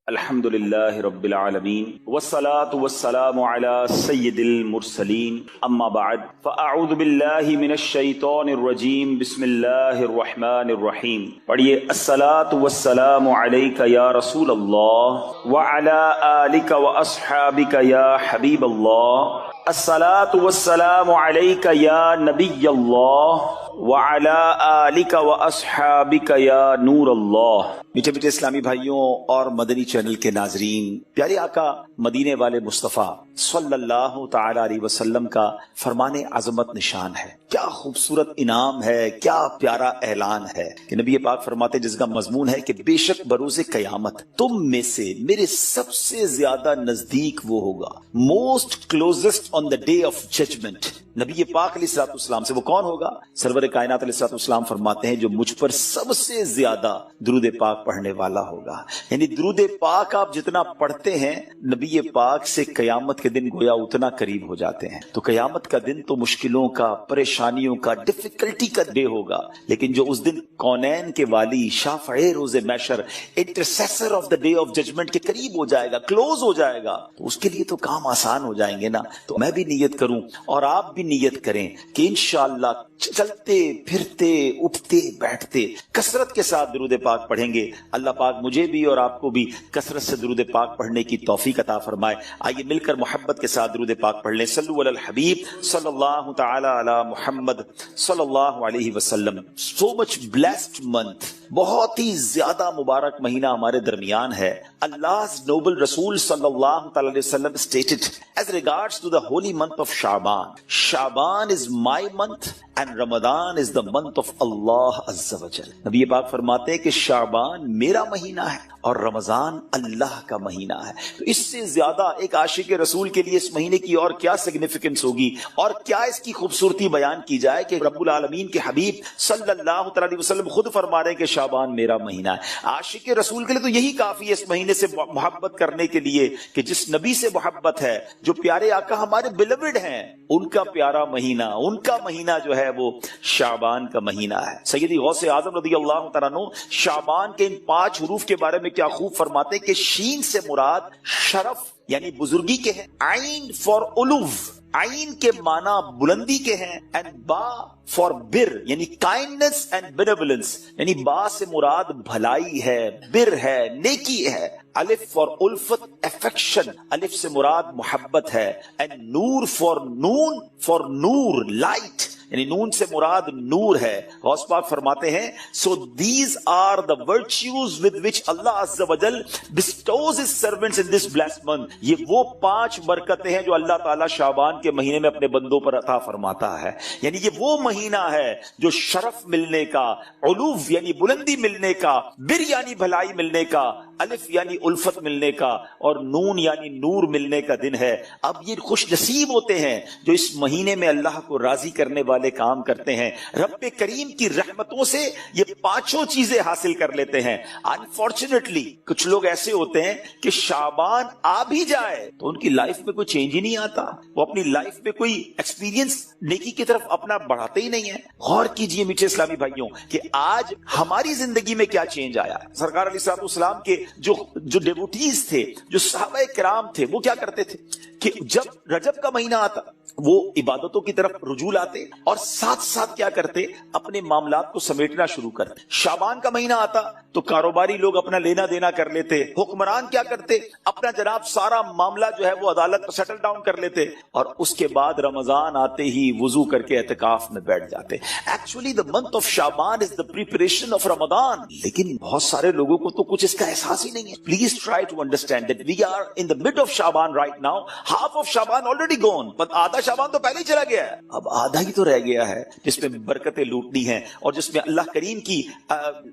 الحمدللہ رب العالمین والصلاة والسلام علی سید المرسلین اما بعد فاعوذ باللہ من الشیطان الرجیم بسم اللہ الرحمن الرحیم. پڑھیے الصلاة والسلام علیک یا رسول اللہ وعلی آلک واصحابک یا حبیب اللہ. الصلاة والسلام علیک یا نبی اللہ وعلی آلک واصحابک یا نور اللہ. میٹھے میٹھے اسلامی بھائیوں اور مدنی چینل کے ناظرین، پیارے آقا مدینے والے مصطفیٰ صلی اللہ تعالی علیہ وسلم کا فرمان عظمت نشان ہے. کیا خوبصورت انعام ہے، کیا پیارا اعلان ہے کہ نبی پاک فرماتے، جس کا مضمون ہے کہ بے شک بروز قیامت تم میں سے میرے سب سے زیادہ نزدیک وہ ہوگا، most closest on the day of judgment. نبی پاک علیہ الصلوۃ والسلام سے وہ کون ہوگا؟ سرور کائنات علیہ الصلوۃ والسلام فرماتے ہیں جو مجھ پر سب سے زیادہ درود پاک پڑھنے والا ہوگا. یعنی درود پاک آپ جتنا پڑھتے ہیں نبی پاک سے قیامت کے دن گویا اتنا قریب ہو جاتے ہیں. تو قیامت کا دن تو مشکلوں کا، پریشانیوں کا، ڈیفیکلٹی کا ڈے ہوگا، لیکن جو اس دن کونین کے والی، شافع روز محشر، intercessor of the day of judgment کے قریب ہو جائے گا، کلوز ہو جائے گا، تو اس کے لیے تو کام آسان ہو جائیں گے نا. تو میں بھی نیت کروں اور آپ بھی نیت کریں کہ انشاءاللہ چلتے پھرتے اٹھتے بیٹھتے کثرت کے ساتھ درود پاک پڑھیں گے. اللہ پاک مجھے بھی اور آپ کو بھی کثرت سے درود پاک پڑھنے کی توفیق عطا فرمائے. آئیے مل کر محبت کے ساتھ درود پاک پڑھ لیں. صلو علی الحبیب صلی اللہ تعالی علی محمد صلی اللہ علیہ وسلم. سو مچ بلیسڈ منتھ، بہت ہی زیادہ مبارک مہینہ ہمارے درمیان ہے. Allah's noble رسول صلی اللہ تعالی علیہ وسلم stated as regards to the holy month of Shaban is my month and Ramadan is the month of Allah Azza wa Jal. نبی پاک فرماتے ہیں کہ شعبان میرا مہینہ ہے اور رمضان اللہ کا مہینہ ہے. تو اس سے زیادہ ایک عاشق رسول کے لیے اس مہینے کی اور کیا سگنیفیکنس ہوگی اور کیا اس کی خوبصورتی بیان کی جائے کہ رب العالمین کے حبیب صلی اللہ تعالی علیہ وسلم خود فرما رہے ہیں کہ شعبان میرا مہینہ ہے. عاشق رسول کے لیے تو یہی کافی ہے اس مہینے سے محبت کرنے کے لیے کہ جس نبی سے محبت ہے، جو پیارے آقا ہمارے بیلوڈ ہیں، ان کا پیارا مہینہ، ان کا مہینہ جو ہے وہ شعبان کا مہینہ ہے. سیدی غوث اعظم رضی اللہ تعالیٰ عنہ شعبان کے ان 5 حروف کے بارے میں کیا خوب فرماتے ہیں کہ شین سے مراد شرف یعنی بزرگی کے ہیں، عین فار علو، عین کے معنی بلندی کے ہیں، اینڈ با فار بر یعنی کائنڈنس اینڈ بینیولنس، یعنی با سے مراد بھلائی ہے، بر ہے، نیکی ہے. الف فار الفت افیکشن، الف سے مراد محبت ہے. اینڈ نور فار نون فار نور لائٹ، یعنی نون سے مراد نور ہے. غوث پاک فرماتے ہیں so these are the virtues with which Allah Azza wa Jal bestows his servants in this blessed month. یہ وہ 5 برکتیں ہیں جو اللہ تعالیٰ شعبان کے مہینے میں اپنے بندوں پر عطا فرماتا ہے. یعنی یہ وہ مہینہ ہے جو شرف ملنے کا، علو یعنی بلندی ملنے کا، بر یعنی بھلائی ملنے کا، الف یعنی الفت ملنے کا، اور نون یعنی نور ملنے کا دن ہے. اب یہ خوش نصیب ہوتے ہیں جو اس مہینے میں اللہ کو راضی کرنے والے کام کرتے ہیں. رب کریم کی رحمتوں سے یہ 5 چیزیں حاصل کر لیتے ہیں. انفارچونیٹلی کچھ لوگ ایسے ہوتے ہیں کہ شعبان آ بھی جائے تو ان کی لائف میں کوئی چینج ہی نہیں آتا، وہ اپنی لائف میں کوئی ایکسپیرینس نیکی کی طرف اپنا بڑھاتے ہی نہیں ہے. غور کیجئے میٹھے اسلامی بھائیوں کہ آج ہماری زندگی میں کیا چینج آیا. سرکار علیہ الصلوۃ والسلام کے جو ڈیوٹیز تھے، جو صحابہ کرام تھے، وہ کیا کرتے تھے کہ جب رجب کا مہینہ آتا وہ عبادتوں کی طرف رجوع لاتے اور ساتھ ساتھ کیا کرتے، اپنے معاملات کو سمیٹنا شروع کرتے. شعبان کا مہینہ آتا تو کاروباری لوگ اپنا لینا دینا کر لیتے، حکمران کیا کرتے، اپنا جناب سارا معاملہ جو ہے وہ عدالت پر سیٹل ڈاؤن کر لیتے، اور اس کے بعد رمضان آتے ہی وضو کر کے اعتکاف میں بیٹھ جاتے. Actually the month of Shaban is the preparation of Ramadan. لیکن بہت سارے لوگوں کو تو کچھ اس کا احساس ہی نہیں ہے. Please try to understand that we are in the mid of Shaban right now. Half of Shaban already gone, but آدھا شعبان تو پہلے ہی چلا گیا ہے، اب آدھا ہی تو رہ گیا ہے جس میں برکتیں لوٹنی ہیں اور جس میں اللہ کریم کی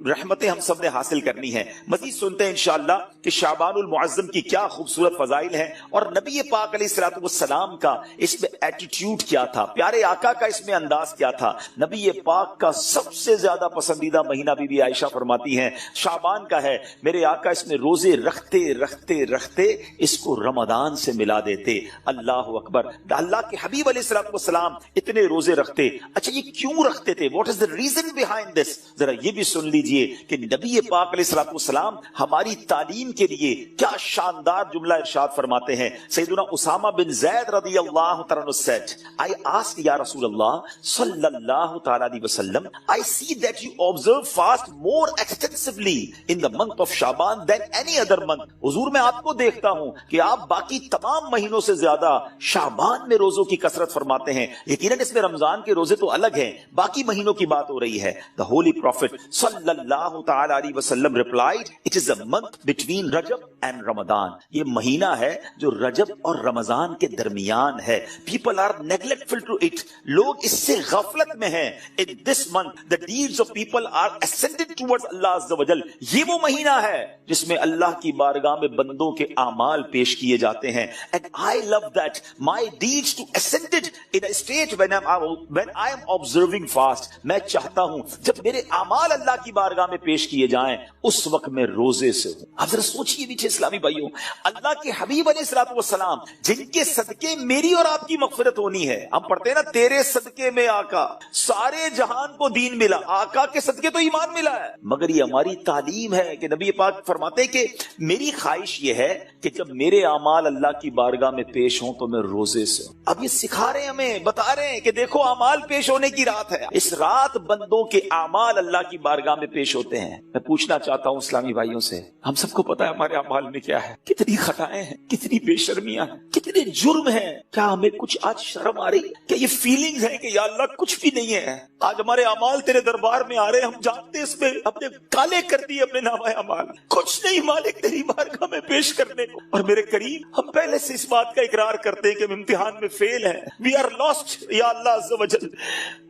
رحمتیں ہم سب نے حاصل کرنی ہیں. مزید سنتے ہیں انشاءاللہ کہ شعبان المعظم کی کیا خوبصورت فضائل ہیں اور نبی پاک علیہ الصلوۃ والسلام کا اس میں ایٹیٹیوڈ کیا تھا، پیارے آقا کا اس میں انداز کیا تھا. نبی پاک کا سب سے زیادہ پسندیدہ مہینہ بی بی عائشہ فرماتی ہیں شعبان کا ہے. میرے آقا اس میں روزے رکھتے رکھتے رکھتے اس کو رمضان سے ملا دیتے. اللہ اکبر. اللہ کے حبیب علیہ الصلوۃ والسلام اتنے روزے رکھتے. اچھا یہ کیوں رکھتے تھے؟ What is the reason behind دس؟ ذرا یہ بھی سن لیجئے کہ نبی پاک علیہ الصلوۃ والسلام ہماری تعلیم کے لیے کیا شاندار جملہ ارشاد فرماتے ہیں. سیدنا اسامہ بن زید رضی اللہ تعالی عنہ said, I asked یا رسول اللہ صلی اللہ تعالی علیہ وسلم, I see that you observe fast more extensively in the month of Shaban than any other month. حضور میں آپ کو دیکھتا ہوں کہ آپ باقی تمام مہینوں سے زیادہ شعبان میں روزوں کی کثرت فرماتے ہیں. یقیناً اس میں رمضان کے روزے تو الگ ہیں, باقی مہینوں کی بات ہو رہی ہے. The Holy Prophet صلی اللہ تعالی علیہ وسلم replied, it is a month between Rajab and Ramadan. یہ مہینہ ہے جو رجب اور رمضان کے درمیان ہے. People are neglectful to it. لوگ اس سے غفلت میں ہیں. In this month the deeds of people are ascended towards Allah Azza wa Jal. یہ وہ مہینہ ہے جس میں اللہ کی بارگاہ میں بندوں کے اعمال پیش کیے جاتے ہیں. And I love that my deeds to ascended in a state when I am observing fast. میں چاہتا ہوں جب میرے اعمال اللہ کی بارگاہ میں پیش کیے جائیں اس وقت میں روزے سے ہوں. اب ذرا سوچئے میٹھے اسلامی بھائیوں, اللہ کے حبیب علیہ الصلوۃ والسلام جن کے صدقے میری اور آپ کی مغفرت ہونی ہے. ہم پڑھتے ہیں نا, تیرے صدقے میں آقا سارے جہان کو دین ملا. آقا کے صدقے تو ایمان ملا ہے, مگر یہ ہماری تعلیم ہے کہ نبی پاک فرماتے ہیں کہ میری خواہش یہ ہے کہ جب میرے اعمال اللہ کی بارگاہ میں پیش ہوں تو میں روزے سے ہوں. اب یہ سکھا رہے ہیں ہمیں, بتا رہے ہیں کہ دیکھو اعمال پیش ہونے کی رات ہے. اس رات بندوں کے اعمال اللہ کی بارگاہ میں پیش ہوتے ہیں. میں پوچھنا چاہتا ہوں اسلامی بھائیوں سے, ہم سب کو پتا ہے ہمارے اعمال میں کیا ہے, کتنی خطائیں ہیں, کتنی بے شرمیاں ہیں, کتنے جرم ہیں. کیا ہمیں کچھ آج شرم آ رہی؟ کیا یہ فیلنگز ہیں کہ یا اللہ کچھ بھی نہیں ہے؟ آج ہمارے اعمال تیرے دربار میں آ رہے ہیں, ہم جانتے اس میں اپنے کالے کر دیے اپنے نامہ اعمال, کچھ نہیں مالک تیری بارگاہ میں پیش کرنے کو. اور میرے کریم, ہم پہلے سے اس بات کا اقرار کرتے ہیں کہ ہم امتحان میں فیل ہیں, وی آر لاسٹ یا اللہ عز و جل.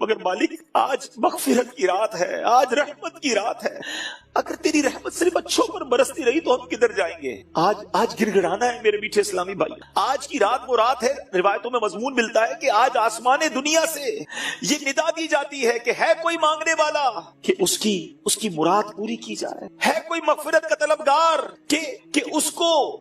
مگر مالک آج مغفرت کی رات ہے, آج رحمت کی رات ہے. اگر تیری رحمت صرف اچھوں پر برستی رہی تو ہم کدھر جائیں گے؟ آج گر گڑانا ہے میرے میٹھے اسلامی بھائی. آج کی رات وہ رات ہے, روایتوں میں مضمون ملتا ہے کہ آج آسمان دنیا سے یہ ندا دی جاتی ہے کہ ہے کوئی مانگنے والا کہ اس کی مراد پوری کی جائے, ہے کوئی مغفرت کا طلبگار کہ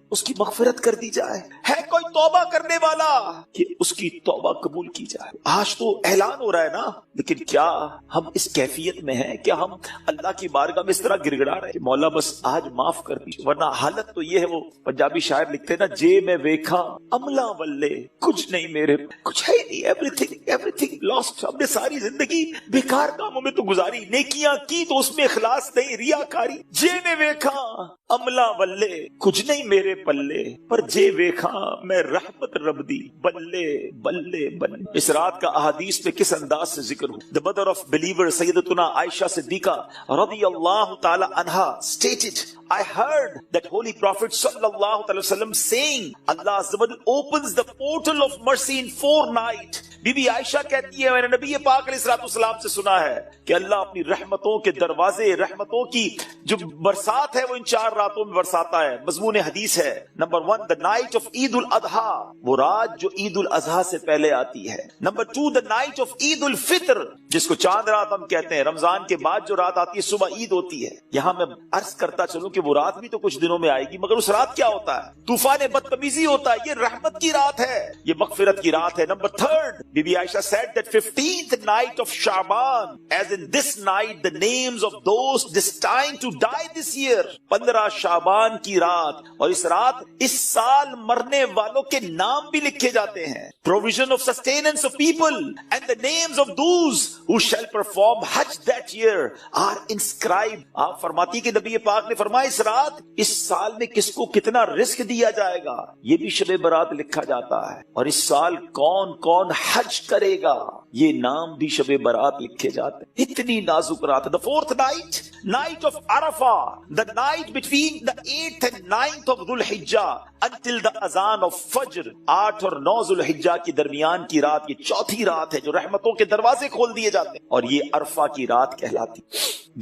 اس کی مغفرت کر دی جائے, ہے کوئی توبہ کرنے والا کہ اس کی توبہ قبول کی جائے. آج تو اعلان ہو رہا ہے نا, لیکن کیا ہم اس کیفیت میں ہیں؟ کیا ہم اللہ کی بارگاہ میں اس طرح گر گڑا رہے کہ مولا بس آج معاف کر دیجیے؟ ورنہ حالت تو یہ ہے, وہ پنجابی شاعر لکھتے نا, جے میں ویکھا عملہ ولے کچھ نہیں میرے, کچھ ہے نہیں, ایوریتھنگ لاسٹ. ہم نے ساری زندگی بیکار کاموں میں تو گزاری, نیکیاں کی تو اس میں اخلاص نہیں, ریاکاری. جے میں ویکھا عملہ ولے کچھ نہیں میرے پلے, پر جے ویکھا میں رحمت رب دی بلے بلے بلے. اس رات کا احادیث میں کس انداز سے ذکر ہو. The mother of believer سیدتنا عائشہ صدیقہ رضی اللہ تعالی عنہا stated, I heard that Holy Prophet sallallahu alaihi wasallam saying, Allah Azza wa Jalla opens the portal of mercy in 4 nights. Bibi Aisha کہتی ہے میں نے نبی پاک علیہ الصلوۃ والسلام سے سنا ہے کہ اللہ اپنی رحمتوں کے دروازے, رحمتوں کی جو برسات ہے وہ ان 4 راتوں میں برساتا ہے. مضمون حدیث ہے. نمبر 1, the night of عید الاضحیٰ, وہ رات جو عید الاضحیٰ سے پہلے آتی ہے. نمبر 2, the night of عید الفطر, جس کو چاند رات ہم کہتے ہیں. رمضان کے بعد جو رات آتی ہے صبح عید ہوتی ہے. یہاں میں عرض کرتا چلوں کہ وہ رات بھی تو کچھ دنوں میں آئے گی, مگر اس رات کیا ہوتا ہے؟ طوفان بدتمیزی ہوتا ہے. یہ رحمت کی رات ہے, یہ مغفرت کی رات ہے. Number 3, Bibi Aisha said that 15th night of Shaban, as in this night the names of those destined to die this year. 15 شعبان کی رات, اور اس رات اس سال مرنے والوں کے نام بھی لکھے جاتے ہیں. Provision of sustenance of people and the names of those who shall perform Hajj that year are inscribed. آپ فرماتی کہ نبی پاک نے فرمایا اس رات اس سال میں کس کو کتنا رزق دیا جائے گا یہ بھی شب برات لکھا جاتا ہے, اور اس سال کون کون حج کرے گا یہ نام بھی شب برات لکھے جاتے ہیں. اتنی نازک رات. The 4th night, night of Arafah, the night between the 8th and 9th of Dhul Hijjah, a until the azan of Fajr. 8 اور 9 ذوالحجہ کی درمیان کی رات یہ چوتھی رات ہے جو رحمتوں کے دروازے کھول دیے جاتے ہیں اور یہ عرفہ کی رات کہلاتی.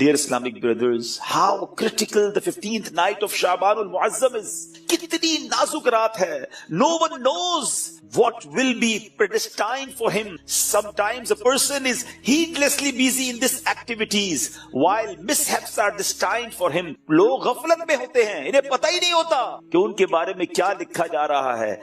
Dear Islamic brothers, how critical the 15th night of Sha'ban al-Mu'azzam is. کتنی نازک رات ہے. No one knows what will be predestined for him. Sometimes a person is heedlessly busy in these activities while mishaps are destined for him. لوگ غفلت میں ہوتے ہیں, انہیں پتہ ہی نہیں ہوتا کہ ان کے بارے میں کیا لکھا جا رہا ہے.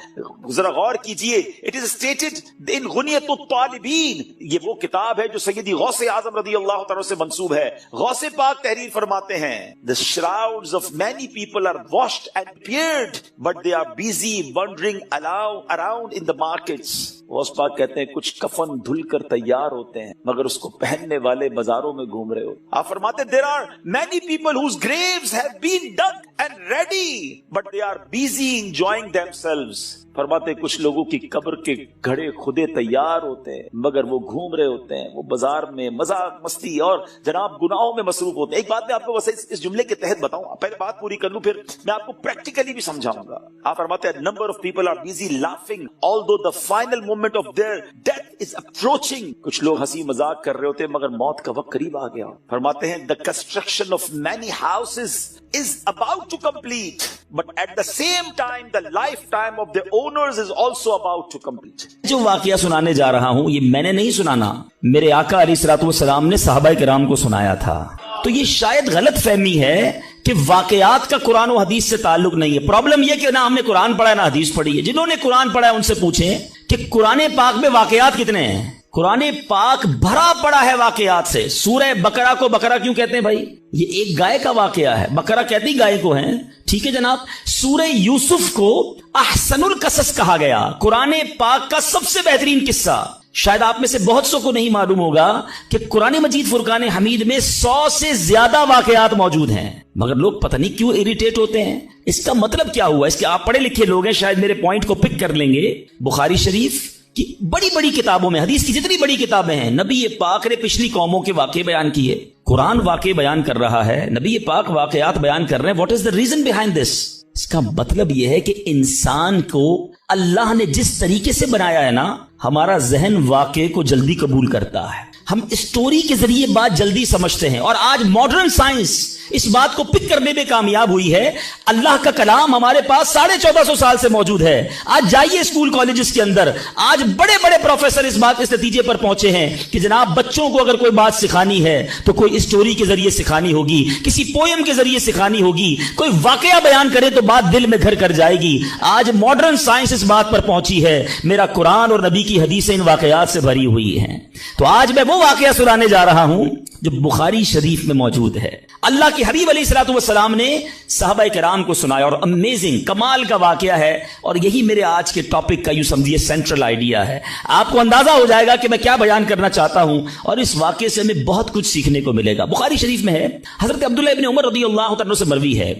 ذرا غور کیجئے. It is stated in غنیۃ الطالبین. یہ وہ کتاب ہے جو سیدی غوث اعظم رضی اللہ تعالیٰ سے منسوب ہے. غوث پاک تحریر فرماتے ہیں The shrouds of many people are washed and repaired, but they are busy wandering around in the markets. Ghaus Pak کہتے ہیں کچھ کفن دھل کر تیار ہوتے ہیں مگر اس کو پہننے والے بازاروں میں گھوم رہے ہوتے. آپ فرماتے ہیں There are many people whose graves have been dug and ready, but they are busy enjoying themselves. فرماتے کچھ لوگوں کی قبر کے گھڑے خودے تیار ہوتے ہیں مگر وہ گھوم رہے ہوتے ہیں, وہ بازار میں مذاق مستی اور جناب گناہوں میں مصروف ہوتے ہیں. ایک بات میں آپ کو بس اس جملے کے تحت بتاؤں, پہلے بات پوری کر لوں پھر میں آپ کو پریکٹیکلی بھی سمجھاؤں گا. آپ فرماتے ہیں number of people are busy laughing although the final moment of their death is approaching. کچھ لوگ ہنسی مذاق کر رہے ہوتے ہیں مگر موت کا وقت قریب آ گیا. فرماتے ہیں the construction of many houses is about to complete, but at the same time the lifetime of the owners is also about to complete. جو واقعہ سنانے جا رہا ہوں یہ میں نے نہیں سنانا, میرے آقا علیہ الصلوۃ والسلام نے صحابہ کرام کو سنایا تھا. تو یہ شاید غلط فہمی ہے کہ واقعات کا قرآن و حدیث سے تعلق نہیں ہے. پرابلم یہ کہ نہ ہم نے قرآن پڑھا ہے نہ حدیث پڑھی ہے. جنہوں نے قرآن پڑھا ہے ان سے پوچھیں کہ قرآن پاک میں واقعات کتنے ہیں. قرآن پاک بھرا پڑا ہے واقعات سے. سورہ بقرہ کو بقرہ کیوں کہتے ہیں بھائی؟ یہ ایک گائے کا واقعہ ہے. بقرہ کہتی گائے کو ہیں, ٹھیک ہے جناب. سورہ یوسف کو احسن القصص کہا گیا, قرآن پاک کا سب سے بہترین قصہ. شاید آپ میں سے بہت سو کو نہیں معلوم ہوگا کہ قرآن مجید فرقان حمید میں 100 سے زیادہ واقعات موجود ہیں, مگر لوگ پتہ نہیں کیوں اریٹیٹ ہوتے ہیں. اس کا مطلب کیا ہوا؟ اس کے آپ پڑھے لکھے لوگ ہیں, شاید میرے پوائنٹ کو پک کر لیں گے. بخاری شریف کی بڑی بڑی کتابوں میں, حدیث کی جتنی بڑی کتابیں ہیں, نبی پاک نے پچھلی قوموں کے واقعے بیان کیے. قرآن واقعے بیان کر رہا ہے, نبی پاک واقعات بیان کر رہے ہیں. What is the reason behind this? اس کا مطلب یہ ہے کہ انسان کو اللہ نے جس طریقے سے بنایا ہے نا, ہمارا ذہن واقعے کو جلدی قبول کرتا ہے. ہم اسٹوری کے ذریعے بات جلدی سمجھتے ہیں, اور آج ماڈرن سائنس اس بات کو پک کرنے میں کامیاب ہوئی ہے. اللہ کا کلام ہمارے پاس 1450 سال سے موجود ہے. آج جائیے اسکول کالجز کے اندر, آج بڑے بڑے پروفیسر اس نتیجے پر پہنچے ہیں کہ جناب بچوں کو اگر کوئی بات سکھانی ہے تو کوئی اسٹوری کے ذریعے سکھانی ہوگی, کسی پوئم کے ذریعے سکھانی ہوگی, کوئی واقعہ بیان کرے تو بات دل میں گھر کر جائے گی. آج ماڈرن سائنس اس بات پر پہنچی ہے. میرا قرآن اور نبی کی حدیثیں ان واقعات سے بھری ہوئی ہیں. تو آج میں وہ واقعہ سنانے جا رہا ہوں جو بخاری شریف میں موجود ہے. اللہ کے حبیب علیہ الصلوۃ والسلام نے صحابہ کرام کو سنایا, اور امیزنگ کمال کا واقعہ ہے. اور یہی میرے آج کے ٹاپک کا یوں سمجھیے سینٹرل آئیڈیا ہے. آپ کو اندازہ ہو جائے گا کہ میں کیا بیان کرنا چاہتا ہوں, اور اس واقعے سے ہمیں بہت کچھ سیکھنے کو ملے گا. بخاری شریف میں ہے, حضرت عبداللہ ابن عمر رضی اللہ تعالیٰ سے مروی ہے,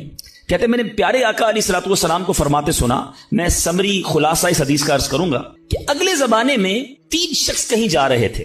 کہتے ہیں میں نے پیارے آقا علیہ الصلوۃ والسلام کو فرماتے سنا. میں سمری خلاصہ اس حدیث کا عرض کروں گا کہ اگلے زمانے میں 3 شخص کہیں جا رہے تھے.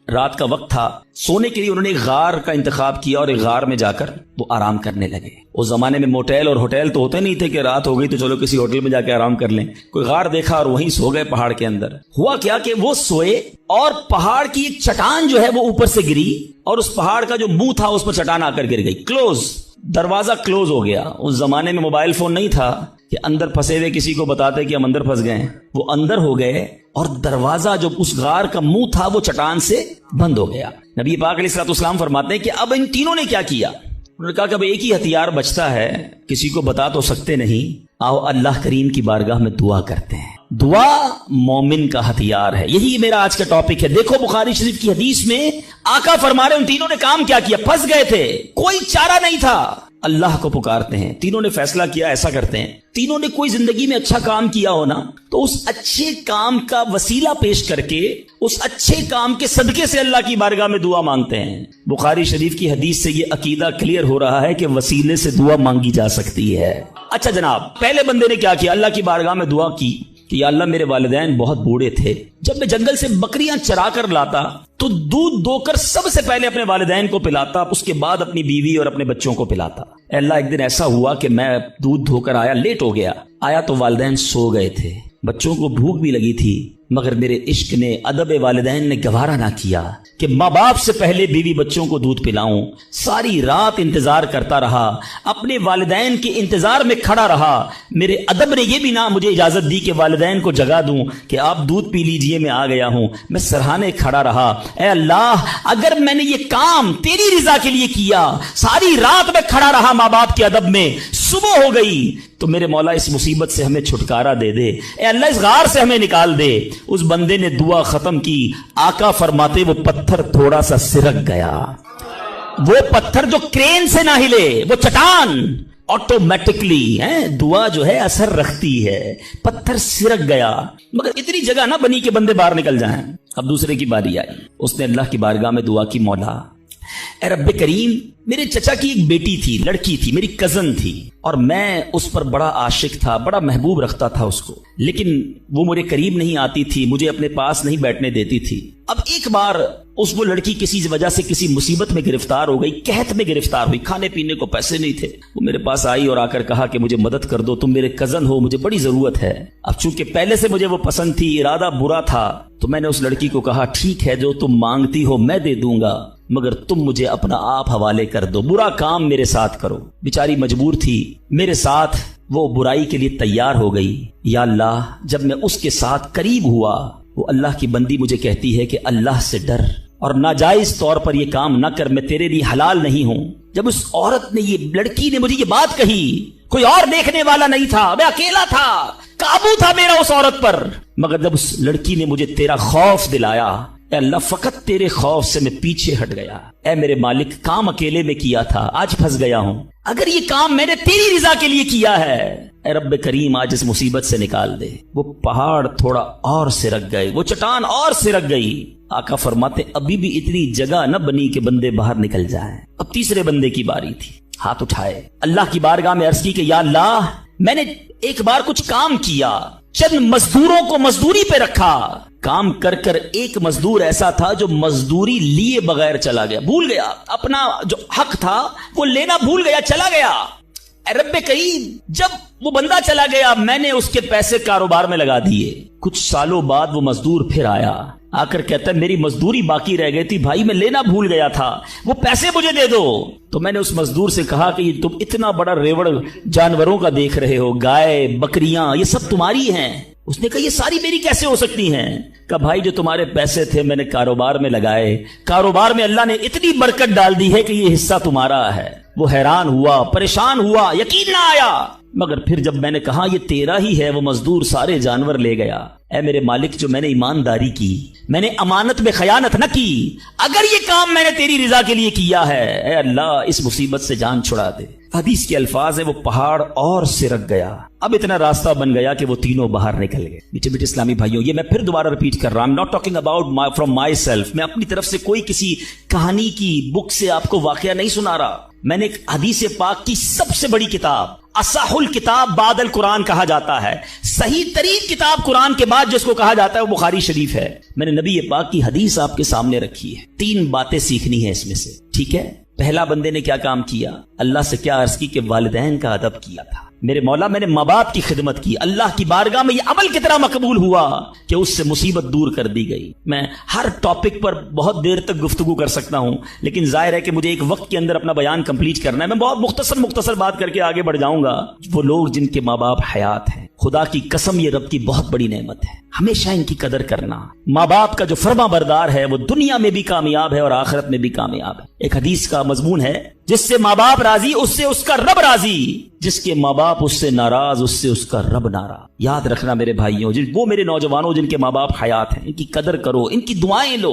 رات کا وقت تھا, سونے کے لیے انہوں نے غار کا انتخاب کیا اور ایک غار میں جا کر وہ آرام کرنے لگے. اس زمانے میں موٹیل اور ہوٹل تو ہوتے نہیں تھے کہ رات ہو گئی تو چلو کسی ہوٹل میں جا کے آرام کر لیں. کوئی غار دیکھا اور وہیں سو گئے پہاڑ کے اندر. ہوا کیا کہ وہ سوئے اور پہاڑ کی ایک چٹان جو ہے وہ اوپر سے گری, اور اس پہاڑ کا جو منہ تھا اس پر چٹان آ کر گر گئی. کلوز, دروازہ کلوز ہو گیا. اس زمانے میں موبائل فون نہیں تھا کہ اندر پھنسے ہوئے کسی کو بتاتے کہ ہم اندر پھنس گئے. وہ اندر ہو گئے اور دروازہ جو اس غار کا منہ تھا وہ چٹان سے بند ہو گیا. نبی پاک علیہ الصلوۃ والسلام فرماتے ہیں کہ اب ان تینوں نے کیا کیا؟ انہوں نے کہا کہ اب ایک ہی ہتھیار بچتا ہے, کسی کو بتا تو سکتے نہیں, آؤ اللہ کریم کی بارگاہ میں دعا کرتے ہیں. دعا مومن کا ہتھیار ہے. یہی میرا آج کا ٹاپک ہے. دیکھو بخاری شریف کی حدیث میں آقا فرما رہے ان تینوں نے کام کیا کیا. پھنس گئے تھے, کوئی چارہ نہیں تھا, اللہ کو پکارتے ہیں. تینوں نے فیصلہ کیا ایسا کرتے ہیں. تینوں نے کوئی زندگی میں اچھا کام کیا ہونا تو اس اچھے کام کا وسیلہ پیش کر کے اس اچھے کام کے صدقے سے اللہ کی بارگاہ میں دعا مانگتے ہیں. بخاری شریف کی حدیث سے یہ عقیدہ کلیئر ہو رہا ہے کہ وسیلے سے دعا مانگی جا سکتی ہے. اچھا جناب, پہلے بندے نے کیا کیا؟ اللہ کی بارگاہ میں دعا کی. کہ یا اللہ میرے والدین بہت بوڑھے تھے، جب میں جنگل سے بکریاں چرا کر لاتا تو دودھ دو کر سب سے پہلے اپنے والدین کو پلاتا، اس کے بعد اپنی بیوی اور اپنے بچوں کو پلاتا۔ اے اللہ ایک دن ایسا ہوا کہ میں دودھ دھو کر آیا، لیٹ ہو گیا، آیا تو والدین سو گئے تھے، بچوں کو بھوک بھی لگی تھی، مگر میرے عشق نے، ادب والدین نے گوارا نہ کیا کہ ماں باپ سے پہلے بیوی بچوں کو دودھ پلاؤں۔ ساری رات انتظار کرتا رہا، اپنے والدین کے انتظار میں کھڑا رہا۔ میرے ادب نے یہ بھی نہ مجھے اجازت دی کہ والدین کو جگا دوں کہ آپ دودھ پی لیجئے، میں آ گیا ہوں۔ میں سرہانے کھڑا رہا، اے اللہ اگر میں نے یہ کام تیری رضا کے لیے کیا، ساری رات میں کھڑا رہا ماں باپ کے ادب میں، صبح ہو گئی تو میرے مولا اس مصیبت سے ہمیں چھٹکارا دے دے، اے اللہ اس غار سے ہمیں نکال دے۔ اس بندے نے دعا ختم کی، آقا فرماتے وہ پتھر تھوڑا سا سرک گیا، وہ پتھر جو کرین سے نہ ہلے، وہ چٹان آٹومیٹکلی دعا جو ہے اثر رکھتی ہے، پتھر سرک گیا، مگر اتنی جگہ نہ بنی کہ بندے باہر نکل جائیں۔ اب دوسرے کی باری آئی، اس نے اللہ کی بارگاہ میں دعا کی، مولا اے رب کریم، میرے چچا کی ایک بیٹی تھی، لڑکی تھی، میری کزن تھی، اور میں اس پر بڑا عاشق تھا، بڑا محبوب رکھتا تھا اس کو، لیکن وہ میرے قریب نہیں آتی تھی، مجھے اپنے پاس نہیں بیٹھنے دیتی تھی۔ اب ایک بار وہ لڑکی کسی وجہ سے کسی مصیبت میں گرفتار ہو گئی، قحط میں گرفتار ہوئی، کھانے پینے کو پیسے نہیں تھے، وہ میرے پاس آئی اور آ کر کہا کہ مجھے مدد کر دو، تم میرے کزن ہو، مجھے بڑی ضرورت ہے۔ اب چونکہ پہلے سے مجھے وہ پسند تھی، ارادہ برا تھا، تو میں نے اس لڑکی کو کہا ٹھیک ہے جو تم مانگتی ہو میں دے دوں گا، مگر تم مجھے اپنا آپ حوالے کر دو، برا کام میرے ساتھ کرو۔ بیچاری مجبور تھی، میرے ساتھ وہ برائی کے لیے تیار ہو گئی۔ یا اللہ جب میں اس کے ساتھ قریب ہوا، وہ اللہ کی بندی مجھے کہتی ہے کہ اللہ سے ڈر اور ناجائز طور پر یہ کام نہ کر، میں تیرے لیے حلال نہیں ہوں۔ جب اس عورت نے، یہ لڑکی نے مجھے یہ بات کہی، کوئی اور دیکھنے والا نہیں تھا، میں اکیلا تھا، قابو تھا میرا اس عورت پر، مگر جب اس لڑکی نے مجھے تیرا خوف دلایا، اے اللہ فقط تیرے خوف سے میں پیچھے ہٹ گیا۔ اے میرے مالک کام اکیلے میں کیا تھا، آج پھنس گیا ہوں، اگر یہ کام میں نے تیری رضا کے لیے کیا ہے، اے رب کریم آج اس مصیبت سے نکال دے۔ وہ پہاڑ تھوڑا اور سرک گئے، وہ چٹان اور سرک گئی۔ آقا فرماتے ابھی بھی اتنی جگہ نہ بنی کہ بندے باہر نکل جائیں۔ اب تیسرے بندے کی باری تھی، ہاتھ اٹھائے، اللہ کی بارگاہ میں عرض کی کہ یا اللہ میں نے ایک بار کچھ کام کیا، چند مزدوروں کو مزدوری پہ رکھا، کام کر کر ایک مزدور ایسا تھا جو مزدوری لیے بغیر چلا گیا، بھول گیا اپنا جو حق تھا وہ لینا، بھول گیا، چلا گیا۔ اے رب کریم جب وہ بندہ چلا گیا، میں نے اس کے پیسے کاروبار میں لگا دیے۔ کچھ سالوں بعد وہ مزدور پھر آیا، آ کر کہتا ہے میری مزدوری باقی رہ گئی تھی بھائی، میں لینا بھول گیا تھا، وہ پیسے مجھے دے دو۔ تو میں نے اس مزدور سے کہا کہ تم اتنا بڑا ریوڑ جانوروں کا دیکھ رہے ہو، گائے بکریاں یہ سب تمہاری ہیں؟ اس نے کہا یہ ساری میری کیسے ہو سکتی ہیں؟ کہا بھائی جو تمہارے پیسے تھے میں نے کاروبار میں لگائے، کاروبار میں اللہ نے اتنی برکت ڈال دی ہے کہ یہ حصہ تمہارا ہے۔ وہ حیران ہوا، پریشان ہوا، یقین نہ آیا، مگر پھر جب میں نے کہا یہ تیرا ہی ہے، وہ مزدور سارے جانور لے گیا۔ اے میرے مالک جو میں نے ایمانداری کی، میں نے امانت میں خیانت نہ کی، اگر یہ کام میں نے تیری رضا کے لیے کیا ہے، اے اللہ اس مصیبت سے جان چھڑا دے۔ حدیث کے الفاظ ہیں وہ پہاڑ اور سرک گیا، اب اتنا راستہ بن گیا کہ وہ تینوں باہر نکل گئے۔ میٹھے میٹھے اسلامی بھائیوں، یہ میں پھر دوبارہ ریپیٹ کر رہا ہوں، not talking about from my self, میں اپنی طرف سے کوئی کسی کہانی کی بک سے آپ کو واقعہ نہیں سنا رہا، میں نے ایک حدیث پاک کی سب سے بڑی کتاب، اصح الکتاب بعد القرآن کہا جاتا ہے، صحیح ترین کتاب قرآن کے بعد جس کو کہا جاتا ہے وہ بخاری شریف ہے، میں نے نبی پاک کی حدیث آپ کے سامنے رکھی ہے، 3 باتیں سیکھنی ہے اس میں سے، ٹھیک ہے؟ پہلا بندے نے کیا کام کیا؟ اللہ سے کیا عرض کی کہ والدین کا ادب کیا تھا، میرے مولا میں نے ماں باپ کی خدمت کی، اللہ کی بارگاہ میں یہ عمل کتنا مقبول ہوا کہ اس سے مصیبت دور کر دی گئی۔ میں ہر ٹاپک پر بہت دیر تک گفتگو کر سکتا ہوں، لیکن ظاہر ہے کہ مجھے ایک وقت کے اندر اپنا بیان کمپلیٹ کرنا ہے، میں بہت مختصر بات کر کے آگے بڑھ جاؤں گا۔ وہ لوگ جن کے ماں باپ حیات ہیں، خدا کی قسم یہ رب کی بہت بڑی نعمت ہے، ہمیشہ ان کی قدر کرنا۔ ماں باپ کا جو فرما بردار ہے وہ دنیا میں بھی کامیاب ہے اور آخرت میں بھی کامیاب ہے۔ ایک حدیث کا مضمون ہے، جس سے ماں باپ راضی اس سے اس کا رب راضی، جس کے ماں باپ اس سے ناراض اس سے اس کا رب ناراض۔ یاد رکھنا میرے بھائیوں، وہ میرے نوجوانوں جن کے ماں باپ حیات ہیں، ان کی قدر کرو، ان کی دعائیں لو،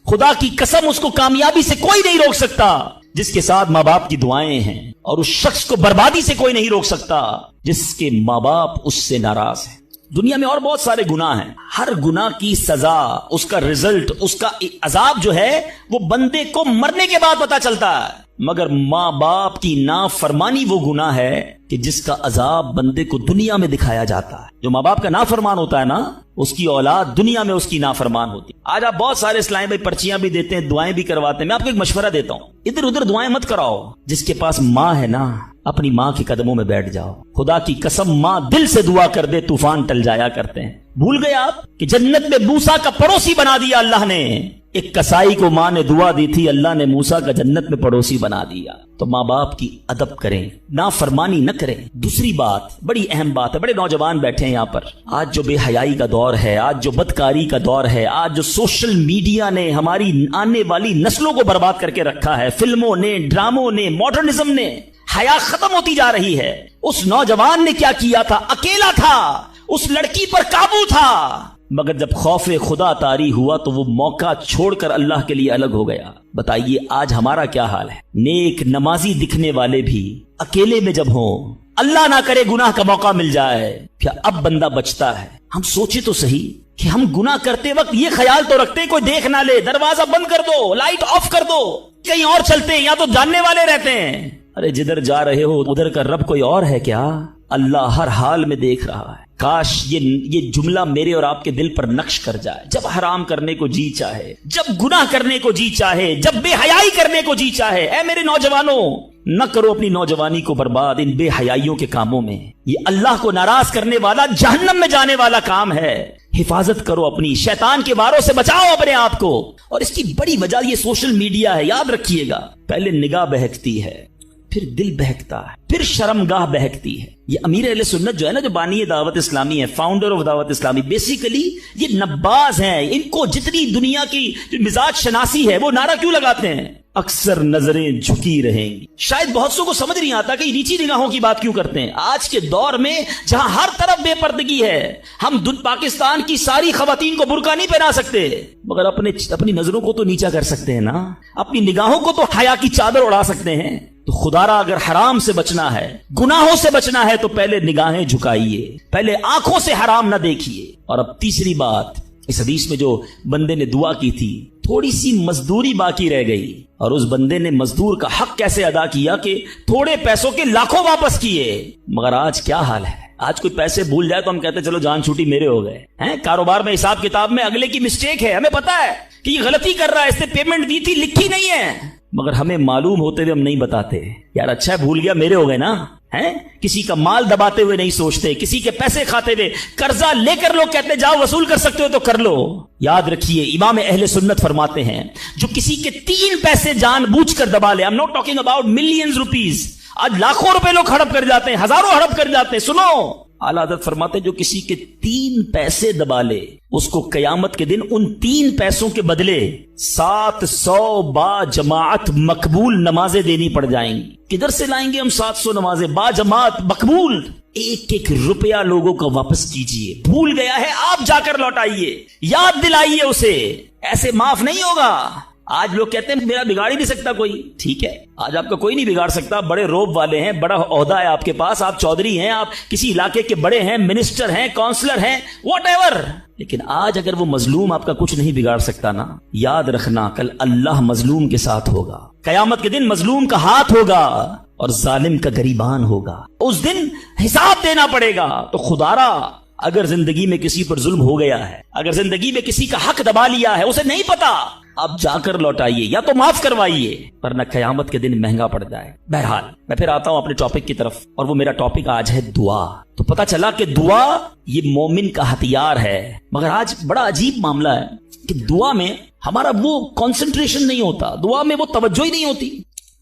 خدا کی قسم اس کو کامیابی سے کوئی نہیں روک سکتا جس کے ساتھ ماں باپ کی دعائیں ہیں، اور اس شخص کو بربادی سے کوئی نہیں روک سکتا جس کے ماں باپ اس سے ناراض ہیں۔ دنیا میں اور بہت سارے گناہ ہیں، ہر گناہ کی سزا، اس کا رزلٹ، اس کا عذاب جو ہے وہ بندے کو مرنے کے بعد پتا چلتا ہے۔ مگر ماں باپ کی نافرمانی وہ گناہ ہے کہ جس کا عذاب بندے کو دنیا میں دکھایا جاتا ہے. جو ماں باپ کا نافرمان ہوتا ہے نا، اس کی اولاد دنیا میں اس کی نافرمان ہوتی ہے. آج آپ بہت سارے اسلام بھائی پرچیاں بھی دیتے ہیں، دعائیں بھی کرواتے ہیں. میں آپ کو ایک مشورہ دیتا ہوں، ادھر ادھر دعائیں مت کراؤ. جس کے پاس ماں ہے نا، اپنی ماں کے قدموں میں بیٹھ جاؤ. خدا کی قسم ماں دل سے دعا کر دے طوفان ٹل جایا کرتے ہیں. بھول گئے آپ کہ جنت میں موسیٰ کا پڑوسی بنا دیا اللہ نے. ایک کسائی کو ماں نے دعا دی تھی، اللہ نے موسیٰ کا جنت میں پڑوسی بنا دیا. تو ماں باپ کی ادب کریں، نافرمانی نہ کریں. دوسری بات، بڑی اہم بات ہے، بڑے نوجوان بیٹھے ہیں یہاں پر. آج جو بے حیائی کا دور ہے، آج جو بدکاری کا دور ہے، آج جو سوشل میڈیا نے ہماری آنے والی نسلوں کو برباد کر کے رکھا ہے، فلموں نے، ڈراموں نے، ماڈرنزم نے، حیا ختم ہوتی جا رہی ہے. اس نوجوان نے کیا کیا تھا؟ اکیلا تھا، اس لڑکی پر قابو تھا، مگر جب خوف خدا طاری ہوا تو وہ موقع چھوڑ کر اللہ کے لیے الگ ہو گیا. بتائیے آج ہمارا کیا حال ہے؟ نیک نمازی دکھنے والے بھی اکیلے میں جب ہوں، اللہ نہ کرے گناہ کا موقع مل جائے، کیا اب بندہ بچتا ہے؟ ہم سوچے تو صحیح کہ ہم گناہ کرتے وقت یہ خیال تو رکھتے ہیں کوئی دیکھ نہ لے، دروازہ بند کر دو، لائٹ آف کر دو، کہیں اور چلتے ہیں، یا تو جاننے والے رہتے ہیں. ارے جدھر جا رہے ہو ادھر کا رب کوئی اور ہے کیا؟ اللہ ہر حال میں دیکھ رہا ہے. کاش یہ جملہ میرے اور آپ کے دل پر نقش کر جائے. جب حرام کرنے کو جی چاہے، جب گناہ کرنے کو جی چاہے، جب بے حیائی کرنے کو جی چاہے، اے میرے نوجوانوں، نہ کرو اپنی نوجوانی کو برباد ان بے حیائیوں کے کاموں میں. یہ اللہ کو ناراض کرنے والا، جہنم میں جانے والا کام ہے. حفاظت کرو اپنی، شیطان کے واروں سے بچاؤ اپنے آپ کو. اور اس کی بڑی وجہ یہ سوشل میڈیا ہے. یاد رکھیے گا، پہلے نگاہ بہکتی ہے، پھر دل بہکتا ہے، پھر شرمگاہ بہکتی ہے. یہ امیر اہل سنت جو ہے نا، جو بانی دعوت اسلامی ہے، فاؤنڈر آف دعوت اسلامی، بیسیکلی یہ نباز ہیں. ان کو جتنی دنیا کی جو مزاج شناسی ہے وہ نعرہ کیوں لگاتے ہیں؟ اکثر نظریں جھکی رہیں گی. شاید بہت سو کو سمجھ نہیں آتا کہ نیچی نگاہوں کی بات کیوں کرتے ہیں. آج کے دور میں جہاں ہر طرف بے پردگی ہے، ہم پاکستان کی ساری خواتین کو برقع نہیں پہنا سکتے، مگر اپنی نظروں کو تو نیچا کر سکتے ہیں نا، اپنی نگاہوں کو تو حیا کی چادر اڑا سکتے ہیں. تو خدا را اگر حرام سے بچنا ہے، گناہوں سے بچنا ہے، تو پہلے نگاہیں جھکائیے، پہلے آنکھوں سے حرام نہ دیکھیے. اور اب تیسری بات، اس حدیث میں جو بندے نے دعا کی تھی، تھوڑی سی مزدوری باقی رہ گئی، اور اس بندے نے مزدور کا حق کیسے ادا کیا کہ تھوڑے پیسوں کے لاکھوں واپس کیے. مگر آج کیا حال ہے؟ آج کوئی پیسے بھول جائے تو ہم کہتے ہیں چلو جان چھوٹی میرے ہو گئے ہیں. کاروبار میں، حساب کتاب میں اگلے کی مسٹیک ہے، ہمیں پتا ہے کہ یہ غلطی کر رہا ہے، اس نے پیمنٹ دی تھی، لکھی نہیں ہے، مگر ہمیں معلوم ہوتے ہوئے ہم نہیں بتاتے. یار اچھا ہے، بھول گیا، میرے ہو گئے نا. کسی کا مال دباتے ہوئے نہیں سوچتے، کسی کے پیسے کھاتے ہوئے. قرضہ لے کر لوگ کہتے جاؤ وصول کر سکتے ہو تو کر لو. یاد رکھیے امام اہل سنت فرماتے ہیں، جو کسی کے 3 پیسے جان بوجھ کر دبا لے، I'm not talking about millions rupees، آج لاکھوں روپے لوگ ہڑپ کر جاتے ہیں، ہزاروں ہڑپ کر جاتے ہیں. سنو، اعلیٰ حضرت فرماتے ہیں جو کسی کے 3 پیسے دبا لے، اس کو قیامت کے دن ان 3 پیسوں کے بدلے 700 با جماعت مقبول نمازیں دینی پڑ جائیں گی. کدھر سے لائیں گے ہم 700 نمازیں با جماعت مقبول؟ ایک ایک روپیہ لوگوں کو واپس کیجئے. بھول گیا ہے آپ جا کر لوٹائیے، یاد دلائیے اسے، ایسے معاف نہیں ہوگا. آج لوگ کہتے ہیں میرا بگاڑ ہی نہیں سکتا کوئی. ٹھیک ہے، آج آپ کا کوئی نہیں بگاڑ سکتا، بڑے روب والے ہیں، بڑا عہدہ ہے آپ کے پاس، آپ چودھری ہیں، آپ کسی علاقے کے بڑے ہیں، منسٹر ہیں، کونسلر ہیں، واٹ ایور. لیکن آج اگر وہ مظلوم آپ کا کچھ نہیں بگاڑ سکتا نا، یاد رکھنا کل اللہ مظلوم کے ساتھ ہوگا. قیامت کے دن مظلوم کا ہاتھ ہوگا اور ظالم کا گریبان ہوگا. اس دن حساب دینا پڑے گا. تو خدا را اگر زندگی میں کسی پر ظلم ہو گیا ہے، اگر زندگی میں کسی کا حق دبا لیا ہے، اسے نہیں پتا، اب جا کر لوٹائیے یا تو معاف کروائیے، ورنہ قیامت کے دن مہنگا پڑ جائے. بہرحال میں پھر آتا ہوں اپنے ٹاپک کی طرف، اور وہ میرا ٹاپک آج ہے دعا. تو پتا چلا کہ دعا یہ مومن کا ہتھیار ہے. مگر آج بڑا عجیب معاملہ ہے کہ دعا میں ہمارا وہ کنسنٹریشن نہیں ہوتا، دعا میں وہ توجہ ہی نہیں ہوتی.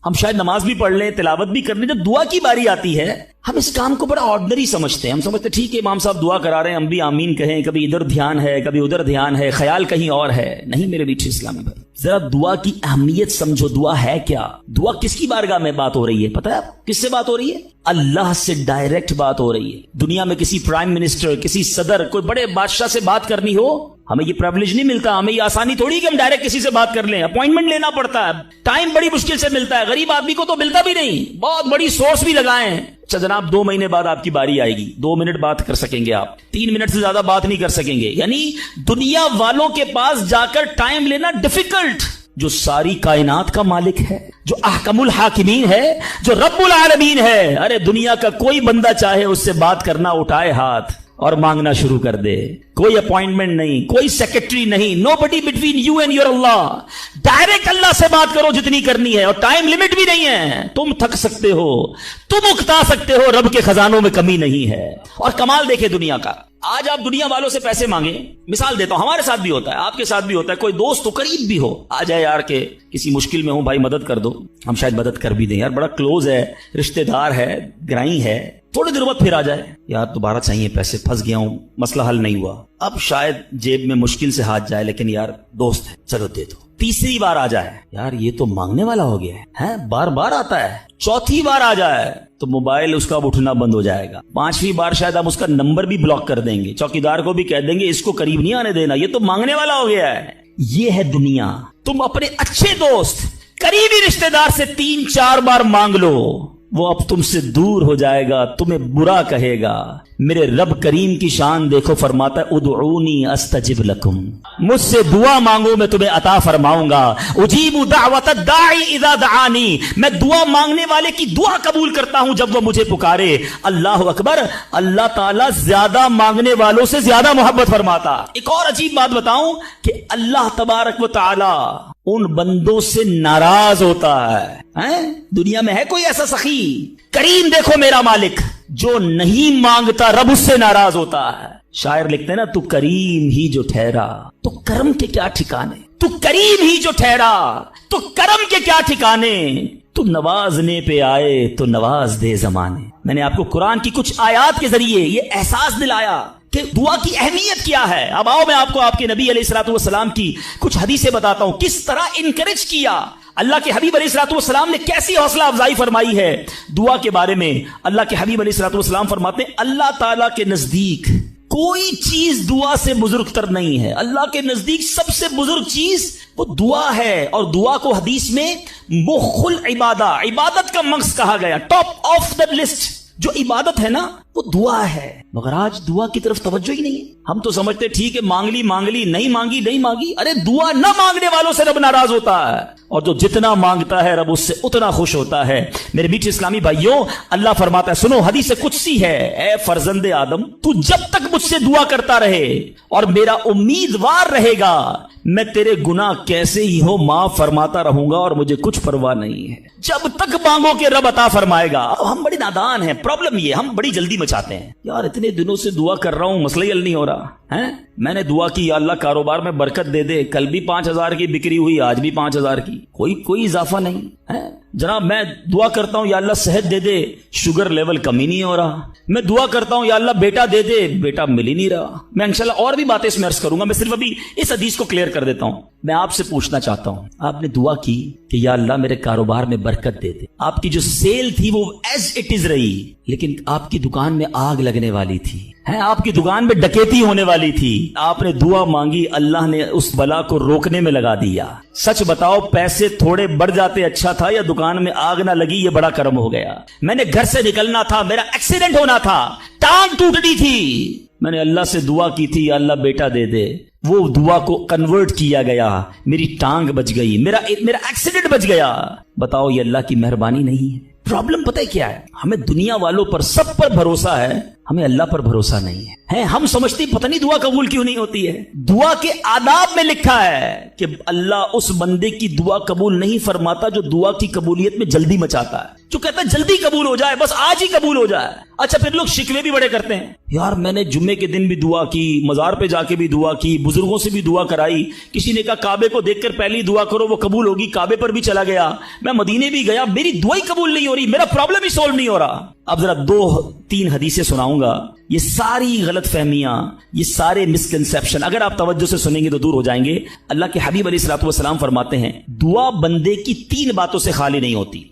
ہم شاید نماز بھی پڑھ لیں، تلاوت بھی کر لیں، جب دعا کی باری آتی ہے ہم اس کام کو بڑا آرڈنری سمجھتے ہیں. ہم سمجھتے ہیں ٹھیک ہے امام صاحب دعا کرا رہے ہیں، ہم بھی آمین کہیں، کبھی ادھر دھیان ہے، کبھی ادھر دھیان ہے، خیال کہیں اور ہے. نہیں میرے میٹھے اسلامی بھائی، ذرا دعا کی اہمیت سمجھو. دعا ہے کیا؟ دعا کس کی بارگاہ میں بات ہو رہی ہے؟ پتہ ہے آپ کس سے بات ہو رہی ہے؟ اللہ سے ڈائریکٹ بات ہو رہی ہے. دنیا میں کسی پرائم منسٹر، کسی صدر، کوئی بڑے بادشاہ سے بات کرنی ہو، ہمیں یہ پریویلیج نہیں ملتا، ہمیں یہ آسانی تھوڑی کہ ہم ڈائریکٹ کسی سے بات کر لیں. اپوائنٹمنٹ لینا پڑتا ہے، ٹائم بڑی مشکل سے ملتا ہے، غریب آدمی کو تو ملتا بھی نہیں. بہت بڑی سورس بھی لگائے ہیں. اچھا جناب 2 مہینے بعد آپ کی باری آئے گی، 2 منٹ بات کر سکیں گے آپ، 3 منٹ سے زیادہ بات نہیں کر سکیں گے. یعنی دنیا والوں کے پاس جا کر ٹائم لینا ڈیفیکلٹ. جو ساری کائنات کا مالک ہے، جو احکم الحاکمین ہے، جو رب العالمین ہے. ارے دنیا کا کوئی بندہ چاہے اس سے بات کرنا اٹھائے ہاتھ اور مانگنا شروع کر دے. کوئی اپوائنٹمنٹ نہیں، کوئی سیکرٹری نہیں. No buddy between you and your Allah. Direct Allah سے بات کرو جتنی کرنی ہے، اور ٹائم لمٹ بھی نہیں ہے. تم تھک سکتے ہو، تم اکتا سکتے ہو، رب کے خزانوں میں کمی نہیں ہے. اور کمال دیکھے دنیا کا، آج آپ دنیا والوں سے پیسے مانگیں، مثال دیتا ہوں، ہمارے ساتھ بھی ہوتا ہے، آپ کے ساتھ بھی ہوتا ہے. کوئی دوست تو قریب بھی ہو، آ جائے یار کہ کسی مشکل میں ہوں بھائی مدد کر دو، ہم شاید مدد کر بھی دیں، یار بڑا کلوز ہے، رشتہ دار ہے، گرائی ہے. تھوڑے دیر بعد پھر آ جائے، یار دوبارہ چاہیے پیسے، پھنس گیا ہوں، مسئلہ حل نہیں ہوا. اب شاید جیب میں مشکل سے ہاتھ جائے، لیکن یار دوست ہے، چلو دے دو. تیسری بار آ جائے، یار یہ تو مانگنے والا ہو گیا ہے، بار بار آتا ہے. چوتھی بار آ جائے تو موبائل اس کا اب اٹھنا بند ہو جائے گا. پانچویں بار شاید ہم اس کا نمبر بھی بلاک کر دیں گے، چوکیدار کو بھی کہہ دیں گے اس کو قریب نہیں آنے دینا، یہ تو مانگنے والا ہو گیا ہے. یہ ہے دنیا. تم اپنے اچھے دوست، قریبی رشتہ دار سے 3-4 بار مانگ لو، وہ اب تم سے دور ہو جائے گا، تمہیں برا کہے گا. میرے رب کریم کی شان دیکھو، فرماتا ہے ادعونی استجب لکم، مجھ سے دعا مانگو میں تمہیں عطا فرماؤں گا. اجیب دعوت الداعی اذا دعانی، میں دعا مانگنے والے کی دعا قبول کرتا ہوں جب وہ مجھے پکارے. اللہ اکبر. اللہ تعالیٰ زیادہ مانگنے والوں سے زیادہ محبت فرماتا. ایک اور عجیب بات بتاؤں کہ اللہ تبارک و تعالی ان بندوں سے ناراض ہوتا ہے. دنیا میں ہے کوئی ایسا سخی؟ کریم دیکھو میرا مالک، جو نہیں مانگتا رب اس سے ناراض ہوتا ہے. شاعر لکھتے ہیں نا، تو کریم ہی جو ٹھہرا تو کرم کے کیا ٹھکانے، تو کریم ہی جو ٹھہرا تو کرم کے کیا ٹھکانے، تو نوازنے پہ آئے تو نواز دے زمانے. میں نے آپ کو قرآن کی کچھ آیات کے ذریعے یہ احساس دلایا کہ دعا کی اہمیت کیا ہے. اب آؤ میں آپ کو آپ کے نبی علیہ الصلوۃ والسلام کی کچھ حدیثیں بتاتا ہوں، کس طرح انکریج کیا. اللہ کے حبیب علیہ الصلوۃ والسلام نے کیسی حوصلہ افزائی فرمائی ہے دعا کے بارے میں. اللہ کے حبیب علیہ الصلوۃ والسلام فرماتے ہیں اللہ تعالیٰ کے نزدیک کوئی چیز دعا سے بزرگ تر نہیں ہے. اللہ کے نزدیک سب سے بزرگ چیز وہ دعا ہے. اور دعا کو حدیث میں مخ العبادہ، عبادت کا مغز کہا گیا، ٹاپ آف دا لسٹ. جو عبادت ہے نا وہ دعا ہے. مگر آج دعا کی طرف توجہ ہی نہیں ہے. ہم تو سمجھتے ٹھیک ہے مانگ لی، نہیں مانگی. ارے دعا نہ مانگنے والوں سے رب ناراض ہوتا ہے، اور جو جتنا مانگتا ہے رب اس سے اتنا خوش ہوتا ہے. میرے میٹھے اسلامی بھائیوں، اللہ فرماتا ہے، سنو حدیث قدسی ہے، اے فرزند آدم تو جب تک مجھ سے دعا کرتا رہے اور میرا امیدوار رہے گا، میں تیرے گناہ کیسے ہی ہو معاف فرماتا رہوں گا اور مجھے کچھ پرواہ نہیں ہے. جب تک مانگو کہ رب عطا فرمائے گا. ہم بڑے نادان ہیں. پرابلم یہ ہم بڑی جلدی مچاتے ہیں. یار اتنے دنوں سے دعا کر رہا ہوں، مسئلہ حل نہیں ہو رہا ہے. میں نے دعا کی یا اللہ کاروبار میں برکت دے دے، کل بھی 5,000 کی بکری ہوئی، آج بھی 5,000 کی، کوئی اضافہ نہیں ہے. جناب میں دعا کرتا ہوں یا اللہ صحت دے دے، شوگر لیول کم ہی نہیں ہو رہا. میں دعا کرتا ہوں یا اللہ بیٹا دے دے، بیٹا مل ہی نہیں رہا. میں انشاءاللہ اور بھی باتیں اس میں عرض کروں گا، میں صرف ابھی اس حدیث کو کلیئر کر دیتا ہوں. میں آپ سے پوچھنا چاہتا ہوں، آپ نے دعا کی کہ یا اللہ میرے کاروبار میں برکت دے دے. آپ کی جو سیل تھی وہ ایز اٹ از رہی، لیکن آپ کی دکان میں آگ لگنے والی تھی، آپ کی دکان میں ڈکیتی ہونے والی تھی. آپ نے دعا مانگی، اللہ نے اس بلا کو روکنے میں لگا دیا. سچ بتاؤ پیسے تھوڑے بڑھ جاتے اچھا تھا، یا دکان میں آگ نہ لگی یہ بڑا کرم ہو گیا؟ میں نے گھر سے نکلنا تھا، میرا ایکسیڈنٹ ہونا تھا، ٹانگ ٹوٹنی تھی، میں نے اللہ سے دعا کی تھی یا اللہ بیٹا دے دے. وہ دعا کو کنورٹ کیا گیا، میری ٹانگ بچ گئی، میرا ایکسیڈنٹ بچ گیا. بتاؤ یہ اللہ کی مہربانی نہیں ہے؟ پرابلم پتہ ہے کیا ہے؟ ہمیں دنیا والوں پر سب پر بھروسہ ہے، ہمیں اللہ پر بھروسہ نہیں ہے. ہم سمجھتے پتہ نہیں دعا قبول کیوں نہیں ہوتی ہے. دعا کے آداب میں لکھا ہے کہ اللہ اس بندے کی دعا قبول نہیں فرماتا جو دعا کی قبولیت میں جلدی مچاتا ہے، جو کہتا ہے جلدی قبول ہو جائے، بس آج ہی قبول ہو جائے. اچھا پھر لوگ شکوے بھی بڑے کرتے ہیں، یار میں نے جمعے کے دن بھی دعا کی، مزار پہ جا کے بھی دعا کی، بزرگوں سے بھی دعا کرائی، کسی نے کہا کعبے کو دیکھ کر پہلی دعا کرو وہ قبول ہوگی، کعبے پر بھی چلا گیا، میں مدینے بھی گیا، میری دعا ہی قبول نہیں ہو رہی، میرا پرابلم ہی سولو نہیں ہو رہا. اب ذرا 2-3 حدیثیں سناؤں گا. یہ ساری غلط فہمیاں، یہ سارے مسکنسیپشن اگر آپ توجہ سے سنیں گے تو دور ہو جائیں گے. اللہ کے حبیب علیہ الصلوۃ والسلام فرماتے ہیں دعا بندے کی 3 باتوں سے خالی نہیں ہوتی.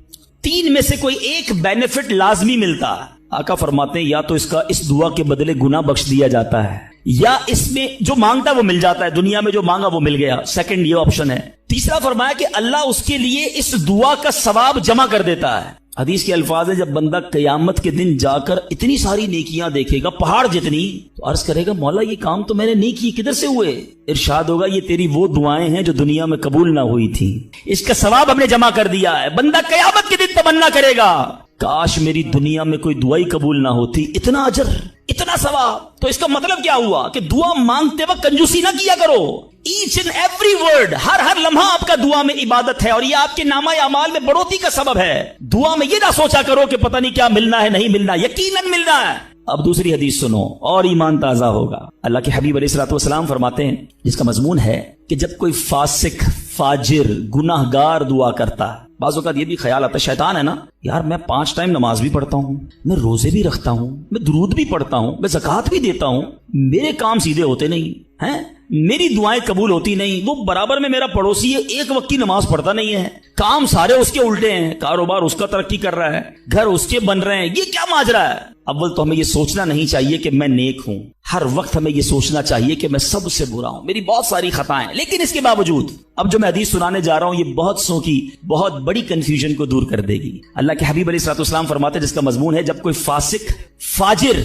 3 میں سے کوئی ایک بینیفٹ لازمی ملتا. آقا فرماتے ہیں یا تو اس دعا کے بدلے گناہ بخش دیا جاتا ہے، یا اس میں جو مانگتا وہ مل جاتا ہے، دنیا میں جو مانگا وہ مل گیا. سیکنڈ یہ آپشن ہے. تیسرا فرمایا کہ اللہ اس کے لیے اس دعا کا ثواب جمع کر دیتا ہے. حدیث کے الفاظ ہیں جب بندہ قیامت کے دن جا کر اتنی ساری نیکیاں دیکھے گا پہاڑ جتنی، تو عرض کرے گا مولا یہ کام تو میں نے نہیں کی، کدھر سے ہوئے؟ ارشاد ہوگا یہ تیری وہ دعائیں ہیں جو دنیا میں قبول نہ ہوئی تھی، اس کا ثواب ہم نے جمع کر دیا ہے۔ بندہ قیامت کے دن تمنا کرے گا کاش میری دنیا میں کوئی دعائی قبول نہ ہوتی، اتنا اجر اتنا ثواب۔ تو اس کا مطلب کیا ہوا کہ دعا مانگتے وقت کنجوسی نہ کیا کرو، ایچ اینڈ ایوری ورڈ، ہر لمحہ آپ کا دعا میں عبادت ہے، اور یہ آپ کے نامہ اعمال میں بڑھوتری کا سبب ہے۔ دعا میں یہ نہ سوچا کرو کہ پتہ نہیں کیا ملنا ہے نہیں ملنا، یقیناً ملنا ہے۔ اب دوسری حدیث سنو اور ایمان تازہ ہوگا۔ اللہ کے حبیب علیہ الصلوۃ والسلام فرماتے ہیں، جس کا مضمون ہے کہ جب کوئی فاسق، فاجر، گناہ گار دعا کرتا ہے، بعض اوقات یہ بھی خیال آتا ہے شیطان ہے نا، یار میں 5 ٹائم نماز بھی پڑھتا ہوں، میں روزے بھی رکھتا ہوں، میں درود بھی پڑھتا ہوں، میں زکوٰۃ بھی دیتا ہوں، میرے کام سیدھے ہوتے نہیں ہیں، میری دعائیں قبول ہوتی نہیں، وہ برابر میں میرا پڑوسی ہے، ایک وقت کی نماز پڑھتا نہیں ہے، کام سارے اس کے الٹے ہیں، کاروبار اس کا ترقی کر رہا ہے، گھر اس کے بن رہے ہیں، یہ کیا ماجرا ہے؟ اول تو ہمیں یہ سوچنا نہیں چاہیے کہ میں نیک ہوں، ہر وقت ہمیں یہ سوچنا چاہیے کہ میں سب سے برا ہوں، میری بہت ساری خطائیں، لیکن اس کے باوجود اب جو میں حدیث سنانے جا رہا ہوں یہ بہت سو کی بہت بڑی کنفیوژن کو دور کر دے گی۔ اللہ کے حبیب علیہ الصلوۃ والسلام فرماتے ہیں، جس کا مضمون ہے جب کوئی فاسق، فاجر،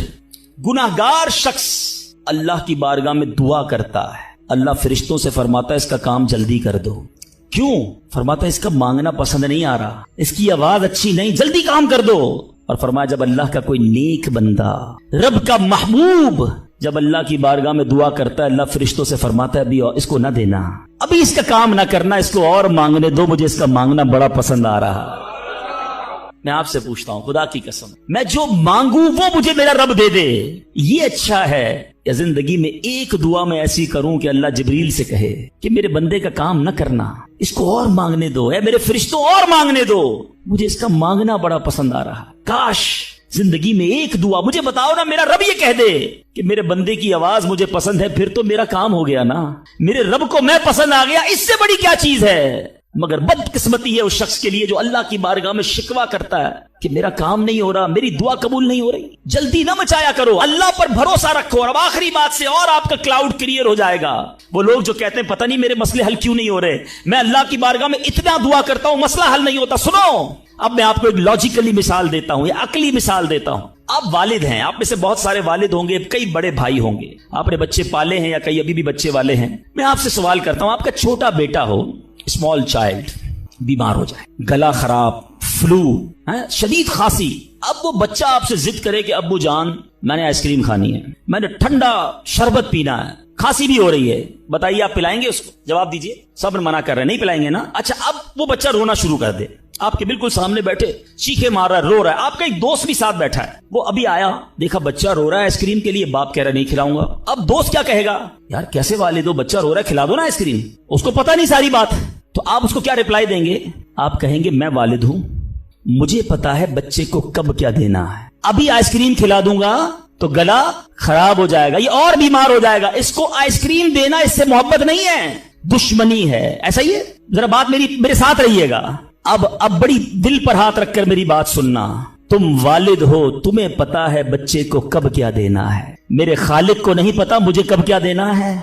گناہ گار شخص اللہ کی بارگاہ میں دعا کرتا ہے، اللہ فرشتوں سے فرماتا ہے اس کا کام جلدی کر دو۔ کیوں؟ فرماتا ہے اس کا مانگنا پسند نہیں آ رہا، اس کی آواز اچھی نہیں، جلدی کام کر دو۔ اور فرمایا جب اللہ کا کوئی نیک بندہ، رب کا محبوب جب اللہ کی بارگاہ میں دعا کرتا ہے، اللہ فرشتوں سے فرماتا ہے ابھی اس کو نہ دینا، ابھی اس کا کام نہ کرنا، اس کو اور مانگنے دو، مجھے اس کا مانگنا بڑا پسند آ رہا۔ میں آپ سے پوچھتا ہوں خدا کی قسم، میں جو مانگوں وہ مجھے میرا رب دے دے، یہ اچھا ہے یا زندگی میں ایک دعا میں ایسی کروں کہ اللہ جبریل سے کہے کہ میرے بندے کا کام نہ کرنا، اس کو اور مانگنے دو، اے میرے فرشتوں اور مانگنے دو، مجھے اس کا مانگنا بڑا پسند آ رہا۔ کاش زندگی میں ایک دعا، مجھے بتاؤ نا، میرا رب یہ کہہ دے کہ میرے بندے کی آواز مجھے پسند ہے، پھر تو میرا کام ہو گیا نا، میرے رب کو میں پسند آ گیا، اس سے بڑی کیا چیز ہے؟ مگر بدقسمتی ہے اس شخص کے لیے جو اللہ کی بارگاہ میں شکوہ کرتا ہے کہ میرا کام نہیں ہو رہا، میری دعا قبول نہیں ہو رہی۔ جلدی نہ مچایا کرو، اللہ پر بھروسہ رکھو، اور اب آخری بات سے اور آپ کا کلاؤڈ کلیئر ہو جائے گا۔ وہ لوگ جو کہتے ہیں پتہ نہیں میرے مسئلے حل کیوں نہیں ہو رہے، میں اللہ کی بارگاہ میں اتنا دعا کرتا ہوں مسئلہ حل نہیں ہوتا، سنو اب میں آپ کو ایک لاجیکلی مثال دیتا ہوں، یا عقلی مثال دیتا ہوں۔ آپ والد ہیں، آپ میں سے بہت سارے والد ہوں گے، کئی بڑے بھائی ہوں گے، آپ نے بچے پالے ہیں یا کئی ابھی بھی بچے والے ہیں۔ میں آپ سے سوال کرتا ہوں، آپ کا چھوٹا بیٹا ہو، اسمال چائلڈ، بیمار ہو جائے، گلا خراب، فلو، شدید کھانسی، اب وہ بچہ آپ سے ضد کرے کہ ابو جان میں نے آئس کریم کھانی ہے، میں نے ٹھنڈا شربت پینا ہے، کھانسی بھی ہو رہی ہے، بتائیے آپ پلائیں گے اس کو؟ جواب دیجئے، سب منع کر رہے ہیں نہیں پلائیں گے نا۔ اچھا اب وہ بچہ رونا شروع کر دے، آپ کے بالکل سامنے بیٹھے چیخے مار رہا ہے، رو رہا ہے، آپ کا ایک دوست بھی ساتھ بیٹھا ہے، وہ ابھی آیا، دیکھا بچہ رو رہا ہے آئس کریم کے لیے، باپ کہہ رہا نہیں کھلاؤں گا۔ اب دوست کیا کہے گا؟ یار کیسے والد ہو، بچہ رو رہا ہے کھلا دو نا آئس کریم، اس کو پتہ نہیں ساری بات۔ تو آپ اس کو کیا رپلائی دیں گے؟ آپ کہیں گے میں والد ہوں، مجھے پتا ہے بچے کو کب کیا دینا ہے، ابھی آئس کریم کھلا دوں گا تو گلا خراب ہو جائے گا، یہ اور بیمار ہو جائے گا، اس کو آئس کریم دینا اس سے محبت نہیں ہے، دشمنی ہے۔ ایسا ہی ہے؟ ذرا بات میرے ساتھ رہیے گا، اب بڑی دل پر ہاتھ رکھ کر میری بات سننا۔ تم والد ہو، تمہیں پتا ہے بچے کو کب کیا دینا ہے، میرے خالق کو نہیں پتا مجھے کب کیا دینا ہے۔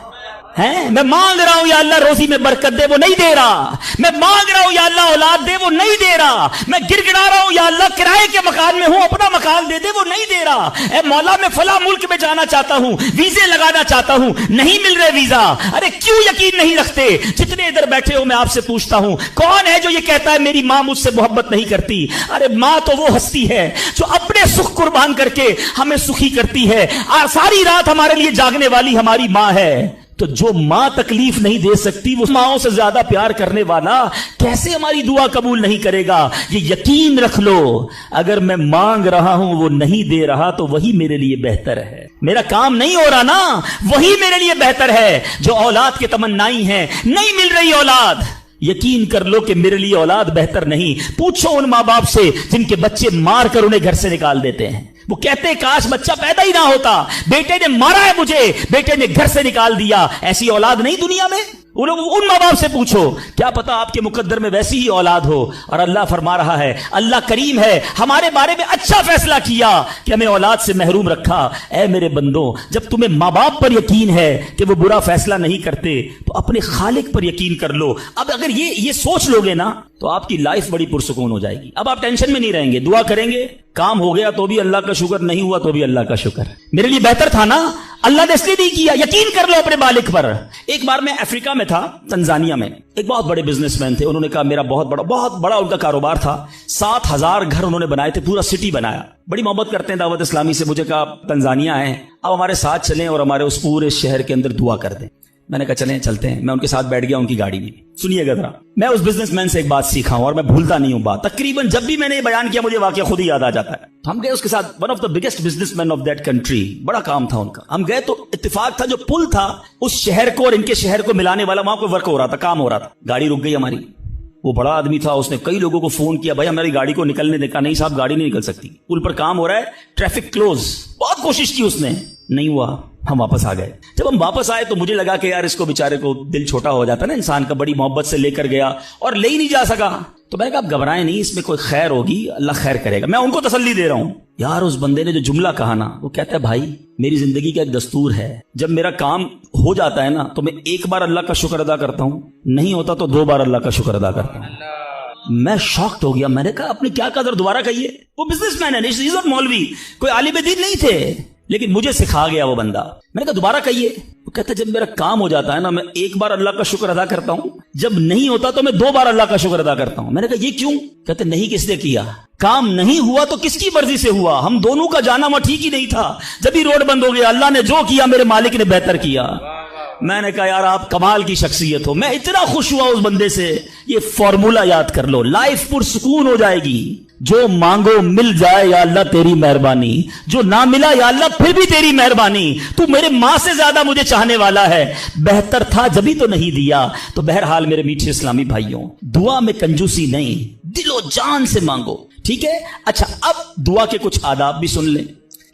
میں مانگ رہا ہوں یا اللہ روزی میں برکت دے، وہ نہیں دے رہا، میں مانگ رہا ہوں یا اللہ اولاد دے، وہ نہیں دے رہا، میں گر گڑا رہا ہوں یا اللہ کرائے کے مکان میں ہوں اپنا مکان دے دے، وہ نہیں دے رہا۔ اے مولا میں فلاں ملک میں جانا چاہتا ہوں، ویزے لگانا چاہتا ہوں، نہیں مل رہے ویزا، ارے کیوں یقین نہیں رکھتے؟ جتنے ادھر بیٹھے ہو میں آپ سے پوچھتا ہوں، کون ہے جو یہ کہتا ہے میری ماں مجھ سے محبت نہیں کرتی؟ ارے ماں تو وہ ہستی ہے جو اپنے سکھ قربان کر کے ہمیں سخی کرتی ہے، ساری رات ہمارے لیے جاگنے والی ہماری ماں ہے۔ تو جو ماں تکلیف نہیں دے سکتی، وہ ماؤں سے زیادہ پیار کرنے والا کیسے ہماری دعا قبول نہیں کرے گا؟ یہ یقین رکھ لو، اگر میں مانگ رہا ہوں وہ نہیں دے رہا تو وہی میرے لیے بہتر ہے، میرا کام نہیں ہو رہا نا، وہی میرے لیے بہتر ہے۔ جو اولاد کے تمنائی ہیں، نہیں مل رہی اولاد، یقین کر لو کہ میرے لیے اولاد بہتر نہیں۔ پوچھو ان ماں باپ سے جن کے بچے مار کر انہیں گھر سے نکال دیتے ہیں، وہ کہتے ہیں کاش بچہ پیدا ہی نہ ہوتا، بیٹے نے مارا ہے مجھے، بیٹے نے گھر سے نکال دیا۔ ایسی اولاد نہیں دنیا میں؟ وہ لوگ ان ماں باپ سے پوچھو، کیا پتا آپ کے مقدر میں ویسی ہی اولاد ہو، اور اللہ فرما رہا ہے، اللہ کریم ہے، ہمارے بارے میں اچھا فیصلہ کیا کہ ہمیں اولاد سے محروم رکھا۔ اے میرے بندوں، جب تمہیں ماں باپ پر یقین ہے کہ وہ برا فیصلہ نہیں کرتے تو اپنے خالق پر یقین کر لو۔ اب اگر یہ سوچ لوگے نا تو آپ کی لائف بڑی پرسکون ہو جائے گی۔ اب آپ ٹینشن میں نہیں رہیں گے، دعا کریں گے، کام ہو گیا تو بھی اللہ کا شکر، نہیں ہوا تو بھی اللہ کا شکر، میرے لیے بہتر تھا نا، اللہ نے اس لیے نہیں کیا۔ یقین کر لو اپنے مالک پر۔ ایک بار میں افریقہ میں تھا، تنزانیہ میں، ایک بہت بڑے بزنس مین تھے، انہوں نے کہا میرا بہت بڑا ان کا کاروبار تھا، 7,000 گھر انہوں نے بنائے تھے، پورا سٹی بنایا، بڑی محبت کرتے ہیں دعوت اسلامی سے۔ مجھے کہا تنزانیہ آئے، اب ہمارے ساتھ چلیں اور ہمارے اس پورے شہر کے اندر دعا کر دیں۔ میں نے کہا چلیں چلتے ہیں، میں ان کے ساتھ بیٹھ گیا ان کی گاڑی میں۔ سنیے گا ذرا، میں اس بزنس مین سے ایک بات سیکھا ہوں اور میں بھولتا نہیں ہوں بات، تقریباً جب بھی میں نے یہ بیان کیا مجھے واقعہ خود ہی یاد آ جاتا ہے۔ ہم گئے اس کے ساتھ، one of the biggest business man of that country, بڑا کام تھا ان کا۔ ہم گئے تو اتفاق تھا جو پل تھا اس شہر کو اور ان کے شہر کو ملانے والا، وہاں کوئی ورک ہو رہا تھا، کام ہو رہا تھا۔ گاڑی رک گئی ہماری، وہ بڑا آدمی تھا، اس نے کئی لوگوں کو فون کیا، بھائی ہماری گاڑی کو نکلنے دے، کہا نہیں صاحب گاڑی نہیں نکل سکتی، پل پر کام ہو رہا ہے، ٹریفک کلوز۔ بہت کوشش کی اس نے، نہیں ہوا، ہم واپس آ گئے۔ جب ہم واپس آئے تو مجھے لگا کہ یار اس کو بیچارے کو دل چھوٹا ہو جاتا ہے نا انسان کا، بڑی محبت سے لے کر گیا اور لے ہی نہیں جا سکا۔ تو میں نے کہا آپ گھبرائیں نہیں، اس میں کوئی خیر ہوگی، اللہ خیر کرے گا۔ میں ان کو تسلی دے رہا ہوں۔ یار اس بندے نے جو جملہ کہا نا، وہ کہتا ہے بھائی میری زندگی کا ایک دستور ہے، جب میرا کام ہو جاتا ہے نا تو میں ایک بار اللہ کا شکر ادا کرتا ہوں، نہیں ہوتا تو 2 بار اللہ کا شکر ادا کرتا ہوں۔ میں شاکڈ ہو گیا، میں نے کہا آپ نے کیا کہا، ذرا دوبارہ کہیے۔ وہ بزنس مین ہے، مولوی، کوئی عالم دین نہیں تھے، لیکن مجھے سکھا گیا وہ بندہ۔ میں نے کہا دوبارہ کہیے۔ وہ کہتا ہے جب میرا کام ہو جاتا ہے نا میں ایک بار اللہ کا شکر ادا کرتا ہوں، جب نہیں ہوتا تو میں 2 بار اللہ کا شکر ادا کرتا ہوں۔ میں نے کہا یہ کیوں؟ کہتے نہیں کس نے کیا، کام نہیں ہوا تو کس کی مرضی سے ہوا، ہم دونوں کا جانا وہاں ٹھیک ہی نہیں تھا، جب ہی روڈ بند ہو گیا، اللہ نے جو کیا میرے مالک نے بہتر کیا۔ میں نے کہا یار آپ کمال کی شخصیت ہو، میں اتنا خوش ہوا اس بندے سے۔ یہ فارمولہ یاد کر لو، لائف پرسکون ہو جائے گی۔ جو مانگو مل جائے یا اللہ تیری مہربانی، جو نہ ملا یا اللہ پھر بھی تیری مہربانی، تو میرے ماں سے زیادہ مجھے چاہنے والا ہے، بہتر تھا جبھی تو نہیں دیا۔ تو بہرحال میرے میٹھے اسلامی بھائیوں، دعا میں کنجوسی نہیں، دل و جان سے مانگو، ٹھیک ہے؟ اچھا اب دعا کے کچھ آداب بھی سن لیں۔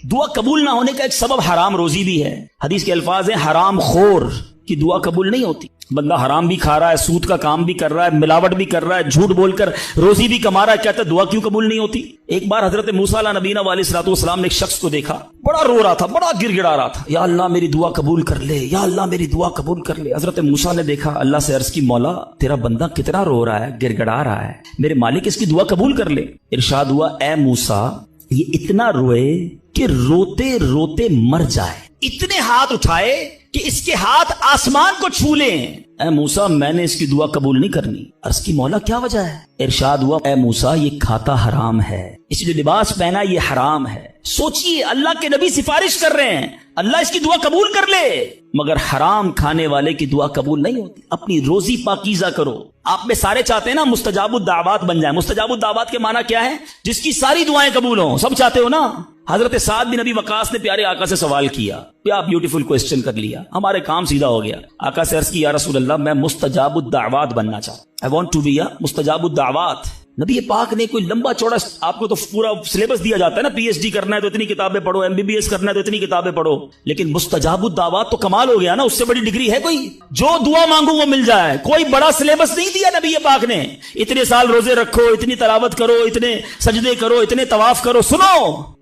دعا قبول نہ ہونے کا ایک سبب حرام روزی بھی ہے۔ حدیث کے الفاظ ہیں حرام خور کی دعا قبول نہیں ہوتی۔ بندہ حرام بھی کھا رہا ہے، سود کا کام بھی کر رہا ہے، ملاوٹ بھی کر رہا ہے، جھوٹ بول کر روزی بھی کما رہا ہے، کہتا ہے دعا کیوں قبول نہیں ہوتی؟ ایک بار حضرت موسیٰ علیہ نبینا علیہ الصلوۃ والسلام نے ایک شخص کو دیکھا، بڑا رو رہا تھا، بڑا گر گڑا رہا تھا، یا اللہ میری دعا قبول کر لے، یا اللہ میری دعا قبول کر لے۔ حضرت موسیٰ نے دیکھا، اللہ سے عرض کی مولا تیرا بندہ کتنا رو رہا ہے، گر گڑا رہا ہے، میرے مالک اس کی دعا قبول کر لے۔ ارشاد ہوا اے موسیٰ یہ اتنا روئے کہ روتے روتے مر جائے، اتنے ہاتھ اٹھائے کہ اس کے ہاتھ آسمان کو چھو لیں۔ اے موسیٰ میں نے اس کی دعا قبول نہیں کرنی۔ عرض کی مولا کیا وجہ ہے؟ ارشاد ہوا اے موسیٰ یہ کھاتا حرام ہے، اس جو لباس پہنا یہ حرام ہے۔ سوچئے اللہ کے نبی سفارش کر رہے ہیں اللہ اس کی دعا قبول کر لے، مگر حرام کھانے والے کی دعا قبول نہیں ہوتی۔ اپنی روزی پاکیزہ کرو۔ آپ میں سارے چاہتے ہیں نا مستجاب الدعوات بن جائیں۔ مستجاب الدعوات کے معنی کیا ہے؟ جس کی ساری دعائیں قبول ہوں، سب چاہتے ہو نا؟ حضرت سعد بن ابی وقاص نے پیارے آقا سے سوال کیا، کیا بیوٹیفل کوسچن کر لیا، ہمارے کام سیدھا ہو گیا۔ آقا سے عرض کی یا رسول اللہ میں مستجاب الدعوات بننا چاہتا ہوں، I want to be a مستجاب الدعوات۔ نبی پاک نے کوئی لمبا چوڑا، آپ کو تو پورا سلیبس دیا جاتا ہے نا، پی ایچ ڈی کرنا ہے تو اتنی کتابیں پڑھو، ایم بی بی ایس کرنا ہے تو اتنی کتابیں پڑھو، لیکن مستجاب الدعوات تو کمال ہو گیا نا، اس سے بڑی ڈگری ہے کوئی؟ جو دعا مانگو وہ مل جائے، کوئی بڑا سلیبس نہیں دیا نبی پاک نے، اتنے سال روزے رکھو، اتنی تلاوت کرو، اتنے سجدے کرو، اتنے طواف کرو۔ سنو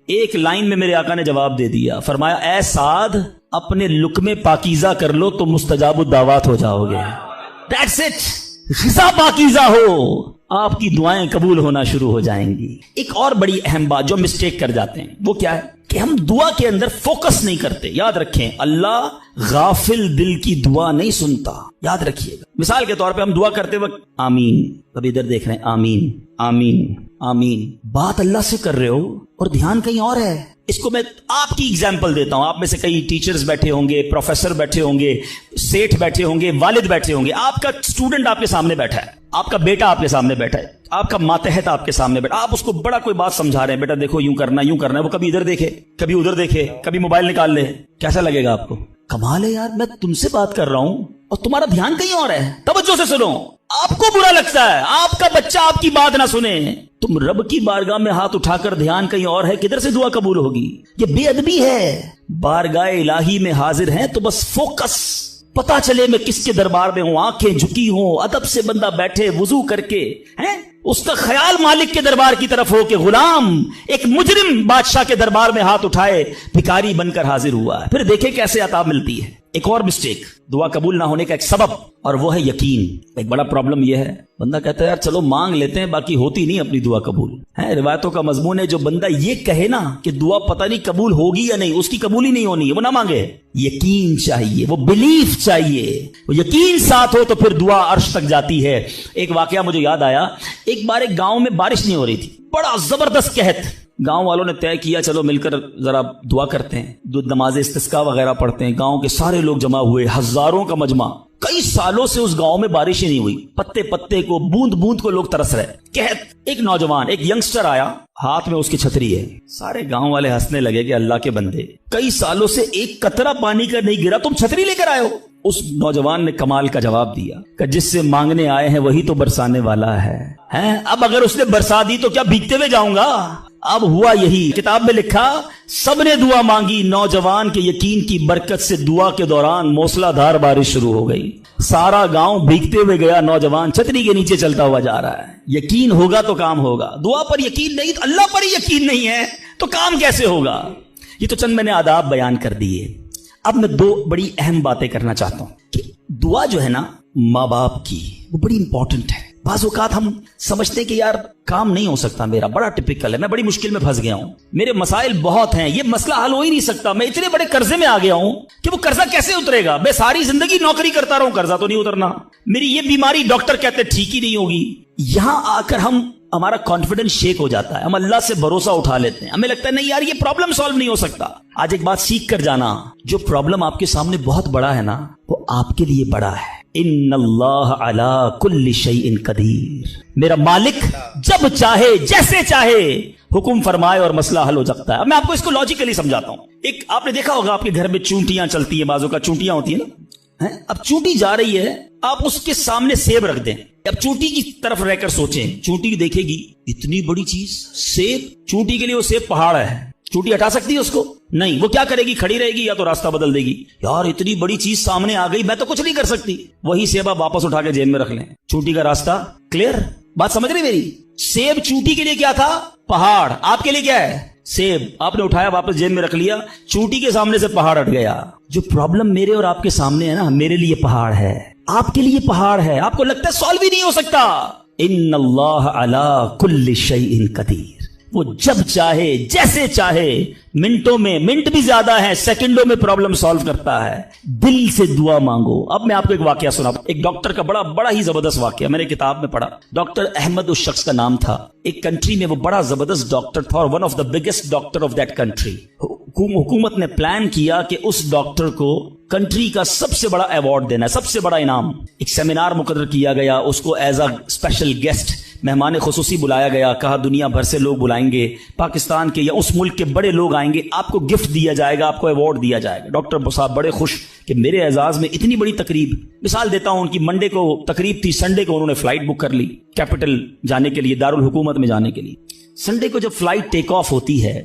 ایک لائن میں میرے آقا نے جواب دے دیا، فرمایا اے سعد اپنے لقمے پاکیزہ کر لو تو مستجاب الدعوات ہو جاؤ گے۔ That's it، غذا پاکیزہ ہو، آپ کی دعائیں قبول ہونا شروع ہو جائیں گی۔ ایک اور بڑی اہم بات جو مسٹیک کر جاتے ہیں وہ کیا ہے کہ ہم دعا کے اندر فوکس نہیں کرتے۔ یاد رکھیں اللہ غافل دل کی دعا نہیں سنتا، یاد رکھیے گا۔ مثال کے طور پہ ہم دعا کرتے وقت آمین، ابھی ادھر دیکھ رہے ہیں آمین آمین آمین، بات اللہ سے کر رہے ہو اور دھیان کہیں اور ہے۔ اس کو میں آپ کی ایگزامپل دیتا ہوں، آپ میں سے کئی ٹیچرز بیٹھے ہوں گے، پروفیسر بیٹھے ہوں گے، سیٹھ بیٹھے ہوں گے، والد بیٹھے ہوں گے، آپ کا اسٹوڈنٹ آپ کے سامنے بیٹھا ہے، آپ کا بیٹا آپ کے سامنے بیٹھا ہے، آپ کا ماتحت آپ کے سامنے بیٹھا، آپ اس کو بڑا کوئی بات سمجھا رہے ہیں، بیٹا دیکھو یوں کرنا یوں کرنا ہے، وہ کبھی ادھر دیکھے کبھی ادھر دیکھے، کبھی موبائل نکال لے، کیسا لگے گا آپ کو؟ کمال ہے یار، میں تم سے بات کر رہا ہوں اور تمہارا دھیان کہیں اور ہے، توجہ سے سنو۔ آپ کو برا لگتا ہے آپ کا بچہ آپ کی بات نہ سنے، تم رب کی بارگاہ میں ہاتھ اٹھا کر دھیان کہیں اور ہے، کدھر سے دعا قبول ہوگی؟ یہ بے ادبی ہے۔ بارگاہ الہی میں حاضر ہیں تو بس فوکس، پتا چلے میں کس کے دربار میں ہوں، آنکھیں جھکی ہوں، ادب سے بندہ بیٹھے وضو کر کے، ہیں اس کا خیال مالک کے دربار کی طرف ہو کہ غلام ایک مجرم بادشاہ کے دربار میں ہاتھ اٹھائے بھکاری بن کر حاضر ہوا ہے۔ پھر دیکھیں کیسے عطا ملتی ہے۔ ایک اور مسٹیک دعا قبول نہ ہونے کا ایک سبب، اور وہ ہے یقین۔ ایک بڑا پرابلم یہ ہے، بندہ کہتا ہے یار چلو مانگ لیتے ہیں، باقی ہوتی نہیں اپنی دعا قبول ہے۔ روایتوں کا مضمون ہے جو بندہ یہ کہے نا کہ دعا پتہ نہیں قبول ہوگی یا نہیں، اس کی قبول ہی نہیں ہونی ہے، وہ نہ مانگے۔ یقین چاہیے، وہ بلیف چاہیے، وہ یقین ساتھ ہو تو پھر دعا عرش تک جاتی ہے۔ ایک واقعہ مجھے یاد آیا، ایک بار ایک گاؤں میں بارش نہیں ہو رہی تھی، بڑا زبردست قحط۔ گاؤں والوں نے طے کیا چلو مل کر ذرا دعا کرتے ہیں، نماز استسقاء وغیرہ پڑھتے ہیں۔ گاؤں کے سارے لوگ جمع ہوئے، ہزاروں کا مجمع۔ کئی سالوں سے اس گاؤں میں بارش ہی نہیں ہوئی، پتے پتے کو، بوند بوند کو لوگ ترس رہے، قحط۔ ایک نوجوان، ایک ینگسٹر آیا، ہاتھ میں اس کی چھتری ہے۔ سارے گاؤں والے ہنسنے لگے کہ اللہ کے بندے، کئی سالوں سے ایک قطرہ پانی کا نہیں گرا، تم چھتری لے کر آئے ہو۔ اس نوجوان نے کمال کا جواب دیا کہ جس سے مانگنے آئے ہیں وہی تو برسانے والا ہے۔ اب اگر اس نے برسا دی تو کیا بھیگتے ہوئے جاؤں گا؟ اب ہوا یہی، کتاب میں لکھا سب نے دعا مانگی، نوجوان کے یقین کی برکت سے دعا کے دوران موسلا دھار بارش شروع ہو گئی۔ سارا گاؤں بھیگتے ہوئے گیا، نوجوان چھتری کے نیچے چلتا ہوا جا رہا ہے۔ یقین ہوگا تو کام ہوگا، دعا پر یقین نہیں، اللہ پر یقین نہیں ہے تو کام کیسے ہوگا؟ یہ تو چند میں نے آداب بیان کر دیے۔ اب میں دو بڑی اہم باتیں کرنا چاہتا ہوں کہ دعا جو ہے نا ماں باپ کی، وہ بڑی امپورٹنٹ ہے۔ بعض اوقات ہم سمجھتے کہ یار کام نہیں ہو سکتا، میرا بڑا ٹپیکل ہے، میں بڑی مشکل میں پھنس گیا ہوں، میرے مسائل بہت ہیں، یہ مسئلہ حل ہو ہی نہیں سکتا، میں اتنے بڑے قرضے میں آ گیا ہوں کہ وہ قرضہ کیسے اترے گا؟ میں ساری زندگی نوکری کرتا رہوں، قرضہ تو نہیں اترنا، میری یہ بیماری ڈاکٹر کہتے ٹھیک ہی نہیں ہوگی۔ یہاں آ کر ہمارا کانفیڈنس شیک ہو جاتا ہے، ہم اللہ سے بھروسہ اٹھا لیتے ہیں، ہمیں لگتا ہے نہیں یار یہ پرابلم سالو نہیں ہو سکتا۔ آج ایک بات سیکھ کر جانا، جو پرابلم آپ کے سامنے بہت بڑا ہے نا وہ آپ کے لیے بڑا ہے۔ ان اللہ علی کل شیء قدیر، میرا مالک جب چاہے جیسے چاہے حکم فرمائے اور مسئلہ حل ہو سکتا ہے۔ اب میں آپ کو اس کو لاجیکلی سمجھاتا ہوں۔ ایک آپ نے دیکھا ہوگا آپ کے گھر میں چونٹیاں چلتی ہیں، بازو کا چونٹیاں ہوتی ہیں نا، اب چونٹی جا رہی ہے، آپ اس کے سامنے سیب رکھ دیں، اب چونٹی کی طرف رہ کر سوچیں، چونٹی دیکھے گی اتنی بڑی چیز سیب، چونٹی کے لیے وہ سیب پہاڑ ہے، چونٹی ہٹا سکتی ہے اس کو؟ نہیں، وہ کیا کرے گی؟ کھڑی رہے گی یا تو راستہ بدل دے گی، یار اتنی بڑی چیز سامنے آ گئی میں تو کچھ نہیں کر سکتی، وہی سیب آپ واپس اٹھا کے جیب میں رکھ لیں، چونٹی کا راستہ کلیئر۔ بات سمجھ رہی میری؟ سیب چونٹی کے لیے کیا تھا؟ پہاڑ۔ آپ کے لیے کیا ہے؟ سیب۔ آپ نے اٹھایا واپس جیب میں رکھ لیا، چونٹی کے سامنے سے پہاڑ ہٹ گیا۔ جو پرابلم میرے اور آپ کے سامنے ہے نا، میرے لیے پہاڑ ہے، آپ کے لیے پہاڑ ہے، آپ کو لگتا ہے سالو ہی نہیں ہو سکتا۔ ان اللہ علی کل شیء قدیر، وہ جب چاہے جیسے چاہے، منٹوں میں، منٹ بھی زیادہ ہے، سیکنڈوں میں پرابلم سالو کرتا ہے۔ دل سے دعا مانگو۔ اب میں آپ کو ایک واقعہ سناتا ہوں، ایک ڈاکٹر کا بڑا ہی زبردست واقعہ، میں نے کتاب میں پڑھا۔ ڈاکٹر احمد اس شخص کا نام تھا، ایک کنٹری میں وہ بڑا زبردست ڈاکٹر تھا اور one of the biggest doctor of that country. حکومت نے پلان کیا کہ اس ڈاکٹر کو کنٹری کا سب سے بڑا ایوارڈ دینا ہے، سب سے بڑا انعام۔ ایک سیمینار مقرر کیا گیا، اس کو ایز اے اسپیشل گیسٹ، مہمان خصوصی بلایا گیا، کہا دنیا بھر سے لوگ بلائیں گے، پاکستان کے یا اس ملک کے بڑے لوگ آئیں گے، آپ کو گفٹ دیا جائے گا، آپ کو ایوارڈ دیا جائے گا۔ ڈاکٹر صاحب بڑے خوش کہ میرے اعزاز میں اتنی بڑی تقریب۔ مثال دیتا ہوں، ان کی منڈے کو تقریب تھی، سنڈے کو انہوں نے فلائٹ بک کر لی کیپٹل جانے کے لیے، دارالحکومت میں جانے کے لیے۔ سنڈے کو جب فلائٹ ٹیک آف ہوتی ہے،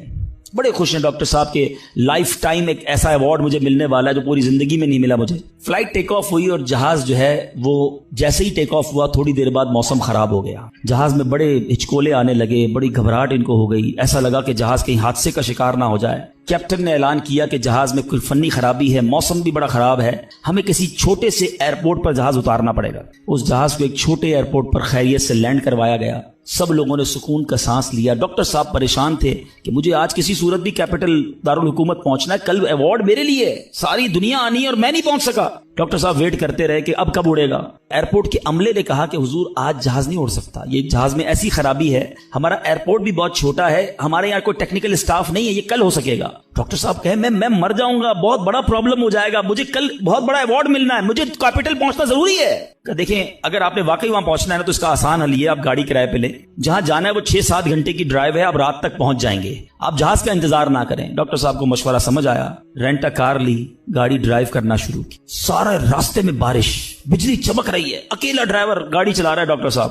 بڑے خوش ہیں ڈاکٹر صاحب کے لائف ٹائم ایک ایسا ایوارڈ مجھے ملنے والا ہے جو پوری زندگی میں نہیں ملا مجھے۔ فلائٹ ٹیک آف ہوئی اور جہاز جو ہے وہ جیسے ہی ٹیک آف ہوا تھوڑی دیر بعد موسم خراب ہو گیا، جہاز میں بڑے ہچکولے آنے لگے، بڑی گھبراہٹ ان کو ہو گئی، ایسا لگا کہ جہاز کہیں حادثے کا شکار نہ ہو جائے۔ کیپٹن نے اعلان کیا کہ جہاز میں کوئی فنی خرابی ہے، موسم بھی بڑا خراب ہے، ہمیں کسی چھوٹے سے ایئرپورٹ پر جہاز اتارنا پڑے گا۔ اس جہاز کو ایک چھوٹے ایئرپورٹ پر خیریت سے لینڈ کروایا گیا، سب لوگوں نے سکون کا سانس لیا۔ ڈاکٹر صاحب پریشان تھے کہ مجھے آج کسی صورت بھی کیپٹل دارالحکومت پہنچنا ہے، کل ایوارڈ میرے لیے ہے، ساری دنیا آنی ہے اور میں نہیں پہنچ سکا۔ ڈاکٹر صاحب ویٹ کرتے رہے کہ اب کب اڑے گا۔ ایئرپورٹ کے عملے نے کہا کہ حضور آج جہاز نہیں اڑ سکتا، یہ جہاز میں ایسی خرابی ہے، ہمارا ایئرپورٹ بھی بہت چھوٹا ہے، ہمارے یہاں کوئی ٹیکنیکل اسٹاف نہیں ہے، یہ کل ہو سکے گا۔ ڈاکٹر صاحب کہے میں مر جاؤں گا، بہت بڑا پرابلم ہو جائے گا، مجھے کل بہت بڑا ایوارڈ ملنا ہے، مجھے کیپٹل پہنچنا ضروری ہے۔ کہ دیکھیں اگر آپ نے واقعی وہاں پہنچنا ہے نا تو اس کا آسان حل یہ ہے، آپ گاڑی کرائے پہ لیں، جہاں جانا ہے وہ 6-7 گھنٹے کی ڈرائیو ہے، آپ رات تک پہنچ جائیں گے، آپ جہاز کا انتظار نہ کریں۔ ڈاکٹر صاحب کو مشورہ سمجھ آیا، رینٹ کار لی، گاڑی ڈرائیو کرنا شروع کی۔ سارے راستے میں بارش، بجلی چمک رہی ہے، اکیلا ڈرائیور گاڑی چلا رہا ہے ڈاکٹر صاحب،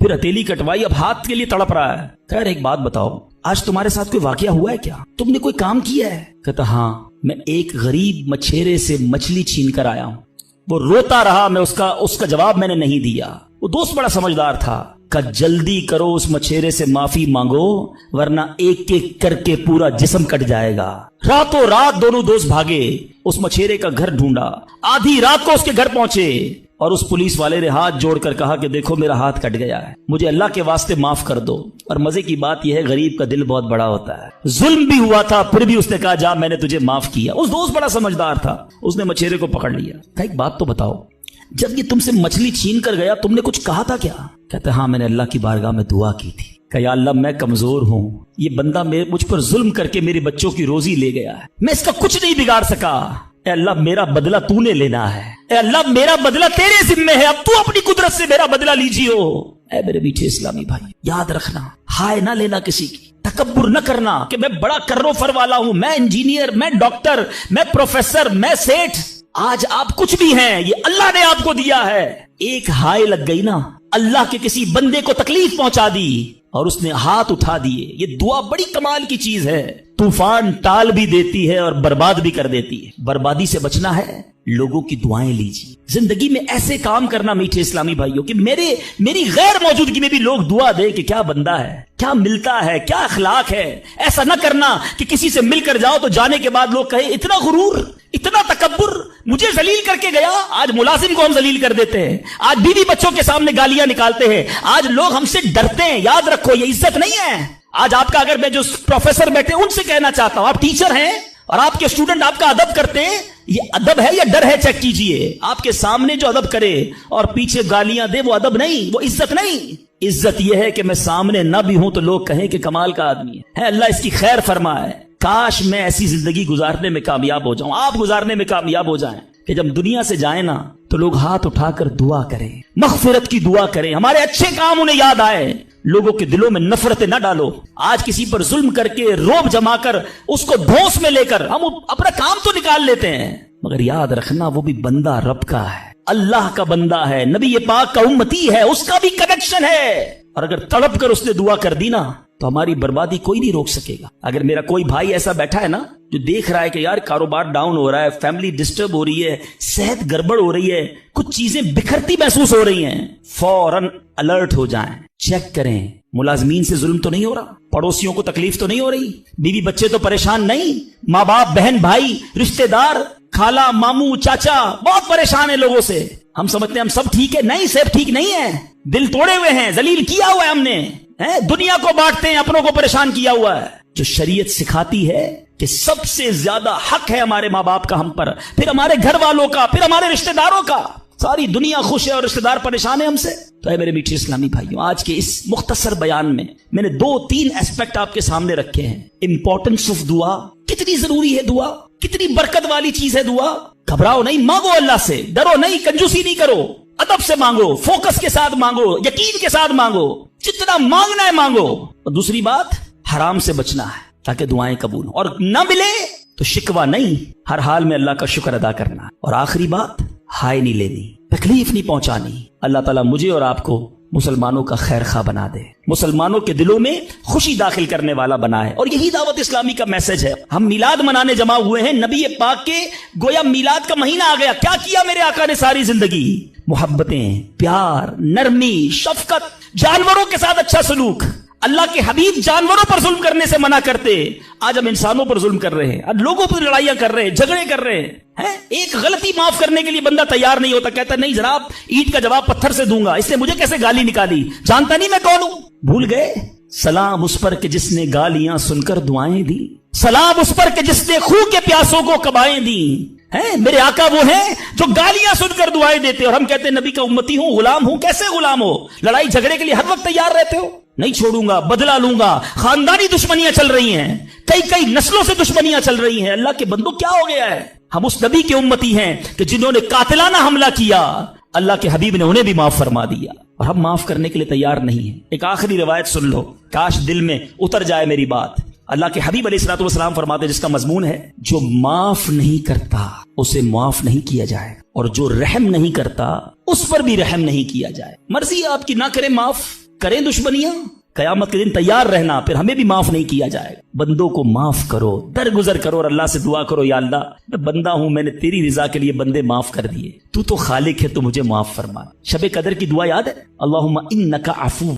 پھر ہتھیلی کٹوائی، اب ہاتھ کے لیے تڑپ رہا ہے. خیر ایک بات بتاؤ، آج تمہارے ساتھ کوئی واقعہ ہوا ہے کیا؟ تم نے کوئی کام کیا ہے؟ کہتا ہاں، میں ایک غریب مچھیرے سے مچھلی چھین کر آیا ہوں. وہ روتا رہا، میں اس کا جواب میں نے نہیں دیا. وہ دوست بڑا سمجھدار تھا، کہ جلدی کرو اس مچھیرے سے معافی مانگو ورنہ ایک ایک کر کے پورا جسم کٹ جائے گا. راتوں رات دونوں دوست بھاگے، اس مچھیرے کا گھر ڈھونڈا، آدھی رات کو اس کے گھر پہنچے اور اس پولیس والے نے ہاتھ جوڑ کر کہا کہ دیکھو میرا ہاتھ کٹ گیا ہے، مجھے اللہ کے واسطے معاف کر دو. اور مزے کی بات یہ ہے غریب کا دل بہت بڑا ہوتا ہے، ظلم بھی ہوا تھا پھر بھی اس نے کہا جا میں نے تجھے معاف کیا. اس دوست بڑا سمجھدار تھا، اس نے مچھیرے کو پکڑ لیا. کہا ایک بات تو بتاؤ، جب یہ تم سے مچھلی چھین کر گیا تم نے کچھ کہا تھا کیا؟ کہتے ہاں میں نے اللہ کی بارگاہ میں دعا کی تھی کہ یا اللہ میں کمزور ہوں، یہ بندہ مجھ پر ظلم کر کے میرے بچوں کی روزی لے گیا ہے، میں اس کا کچھ نہیں بگاڑ سکا، اے اللہ میرا بدلہ تو نے لینا ہے، اے اللہ میرا بدلہ تیرے ذمہ ہے، اب تو اپنی قدرت سے میرا بدلہ لیجیو. اے میرے میٹھے اسلامی بھائی، یاد رکھنا، ہائے نہ لینا کسی کی، تکبر نہ کرنا کہ میں بڑا کرو فر والا ہوں، میں انجینئر، میں ڈاکٹر، میں پروفیسر، میں سیٹھ. آج آپ کچھ بھی ہیں، یہ اللہ نے آپ کو دیا ہے. ایک ہائے لگ گئی نا، اللہ کے کسی بندے کو تکلیف پہنچا دی اور اس نے ہاتھ اٹھا دیے. یہ دعا بڑی کمال کی چیز ہے، طوفان ٹال بھی دیتی ہے اور برباد بھی کر دیتی ہے. بربادی سے بچنا ہے، لوگوں کی دعائیں لیجیے. زندگی میں ایسے کام کرنا میٹھے اسلامی بھائیوں کہ میری غیر موجودگی میں بھی لوگ دعا دے کہ کیا بندہ ہے، کیا ملتا ہے، کیا اخلاق ہے. ایسا نہ کرنا کہ کسی سے مل کر جاؤ تو جانے کے بعد لوگ کہیں اتنا غرور، اتنا تکبر، مجھے ذلیل کر کے گیا. آج ملازم کو ہم ذلیل کر دیتے ہیں، آج بیوی بچوں کے سامنے گالیاں نکالتے ہیں، آج لوگ ہم سے ڈرتے ہیں. یاد رکھو یہ عزت نہیں ہے. آج آپ کا اگر میں جو پروفیسر بیٹھے ان سے کہنا چاہتا ہوں، آپ ٹیچر ہیں اور آپ کے اسٹوڈنٹ آپ کا ادب کرتے ہیں، یہ ادب ہے یا ڈر ہے؟ چیک کیجئے. آپ کے سامنے جو ادب کرے اور پیچھے گالیاں دے وہ ادب نہیں، وہ عزت نہیں. عزت یہ ہے کہ میں سامنے نہ بھی ہوں تو لوگ کہیں کہ کمال کا آدمی ہے، اللہ اس کی خیر فرمائے. کاش میں ایسی زندگی گزارنے میں کامیاب ہو جاؤں، آپ گزارنے میں کامیاب ہو جائیں کہ جب دنیا سے جائیں نا تو لوگ ہاتھ اٹھا کر دعا کریں، مغفرت کی دعا کریں، ہمارے اچھے کام انہیں یاد آئے. لوگوں کے دلوں میں نفرتیں نہ ڈالو. آج کسی پر ظلم کر کے روب جما کر اس کو دھوس میں لے کر ہم اپنا کام تو نکال لیتے ہیں، مگر یاد رکھنا وہ بھی بندہ رب کا ہے، اللہ کا بندہ ہے، نبی پاک کا امتی ہے، اس کا بھی کنیکشن ہے. اور اگر تڑپ کر اس نے دعا کر دی نا تو ہماری بربادی کوئی نہیں روک سکے گا. اگر میرا کوئی بھائی ایسا بیٹھا ہے نا جو دیکھ رہا ہے کہ یار کاروبار ڈاؤن ہو رہا ہے، فیملی ڈسٹرب ہو رہی ہے، صحت گڑبڑ ہو رہی ہے، کچھ چیزیں بکھرتی محسوس ہو رہی ہیں، فوراً الرٹ ہو جائیں، چیک کریں ملازمین سے ظلم تو نہیں ہو رہا، پڑوسیوں کو تکلیف تو نہیں ہو رہی، بیوی بچے تو پریشان نہیں، ماں باپ بہن بھائی رشتہ دار خالہ ماموں چاچا بہت پریشان ہیں لوگوں سے. ہم سمجھتے ہیں ہم سب ٹھیک ہے، نہیں صرف ٹھیک نہیں ہے، دل توڑے ہوئے ہیں، ذلیل کیا ہوا ہے ہم نے، دنیا کو بانٹتے ہیں، اپنوں کو پریشان کیا ہوا ہے. جو شریعت سکھاتی ہے کہ سب سے زیادہ حق ہے ہمارے ماں باپ کا ہم پر، پھر ہمارے گھر والوں کا، پھر ہمارے رشتہ داروں کا. ساری دنیا خوش ہے اور رشتہ دار پریشان ہے ہم سے. تو اے میرے میٹھے اسلامی بھائیوں، آج کے اس مختصر بیان میں نے 2-3 ایسپیکٹ آپ کے سامنے رکھے ہیں. امپورٹنس آف دعا، کتنی ضروری ہے دعا، کتنی برکت والی چیز ہے دعا. گھبراؤ نہیں، مانگو اللہ سے، ڈرو نہیں، کنجوسی نہیں کرو، ادب سے مانگو، فوکس کے ساتھ مانگو، یقین کے ساتھ مانگو، جتنا مانگنا ہے مانگو. اور دوسری بات، حرام سے بچنا ہے تاکہ دعائیں قبول ہوں، اور نہ ملے تو شکوہ نہیں، ہر حال میں اللہ کا شکر ادا کرنا. اور آخری بات، ہائے نہیں لینی، تکلیف نہیں پہنچانی. اللہ تعالیٰ مجھے اور آپ کو مسلمانوں کا خیر خواہ بنا دے، مسلمانوں کے دلوں میں خوشی داخل کرنے والا بنائے. اور یہی دعوت اسلامی کا میسج ہے. ہم میلاد منانے جمع ہوئے ہیں، نبی پاک کے گویا میلاد کا مہینہ آ گیا. کیا کیا میرے آقا نے ساری زندگی؟ محبتیں، پیار، نرمی، شفقت، جانوروں کے ساتھ اچھا سلوک. اللہ کے حبیب جانوروں پر ظلم کرنے سے منع کرتے، آج ہم انسانوں پر ظلم کر رہے ہیں، آج لوگوں پر لڑائیاں کر رہے ہیں، جھگڑے کر رہے ہیں. ایک غلطی معاف کرنے کے لیے بندہ تیار نہیں ہوتا، کہتا نہیں جناب اینٹ کا جواب پتھر سے دوں گا، اس نے مجھے کیسے گالی نکالی، جانتا نہیں میں کون ہوں. بھول گئے؟ سلام اس پر کہ جس نے گالیاں سن کر دعائیں دی، سلام اس پر کہ جس نے خون کے پیاسوں کو کبائیں دی. میرے آقا وہ ہیں جو گالیاں سن کر دعائیں دیتے، اور ہم کہتے ہیں نبی کا امتی ہوں، غلام ہوں. کیسے غلام ہو؟ لڑائی جھگڑے کے لیے ہر وقت تیار رہتے ہو. نہیں چھوڑوں گا، بدلہ لوں گا. خاندانی دشمنیاں چل رہی ہیں، کئی نسلوں سے دشمنیاں چل رہی ہیں. اللہ کے بندوں کیا ہو گیا ہے؟ ہم اس نبی کے امتی ہیں کہ جنہوں نے قاتلانہ حملہ کیا، اللہ کے حبیب نے انہیں بھی معاف فرما دیا، اور ہم معاف کرنے کے لیے تیار نہیں ہیں. ایک آخری روایت سن لو، کاش دل میں اتر جائے میری بات. اللہ کے حبیب علیہ الصلوۃ والسلام فرماتے جس کا مضمون ہے، جو معاف نہیں کرتا اسے معاف نہیں کیا جائے، اور جو رحم نہیں کرتا اس پر بھی رحم نہیں کیا جائے. مرضی ہے آپ کی، نہ کرے معاف، کریں دشمنیاں، قیامت کے دن تیار رہنا، پھر ہمیں بھی معاف نہیں کیا جائے گا۔ بندوں کو معاف کرو، درگزر کرو اور اللہ سے دعا کرو، یا اللہ میں بندہ ہوں، میں نے تیری رضا کے لیے بندے معاف کر دیے، تو خالق ہے، تو مجھے معاف فرما۔ شب قدر کی دعا یاد ہے؟ اللہم انک عفو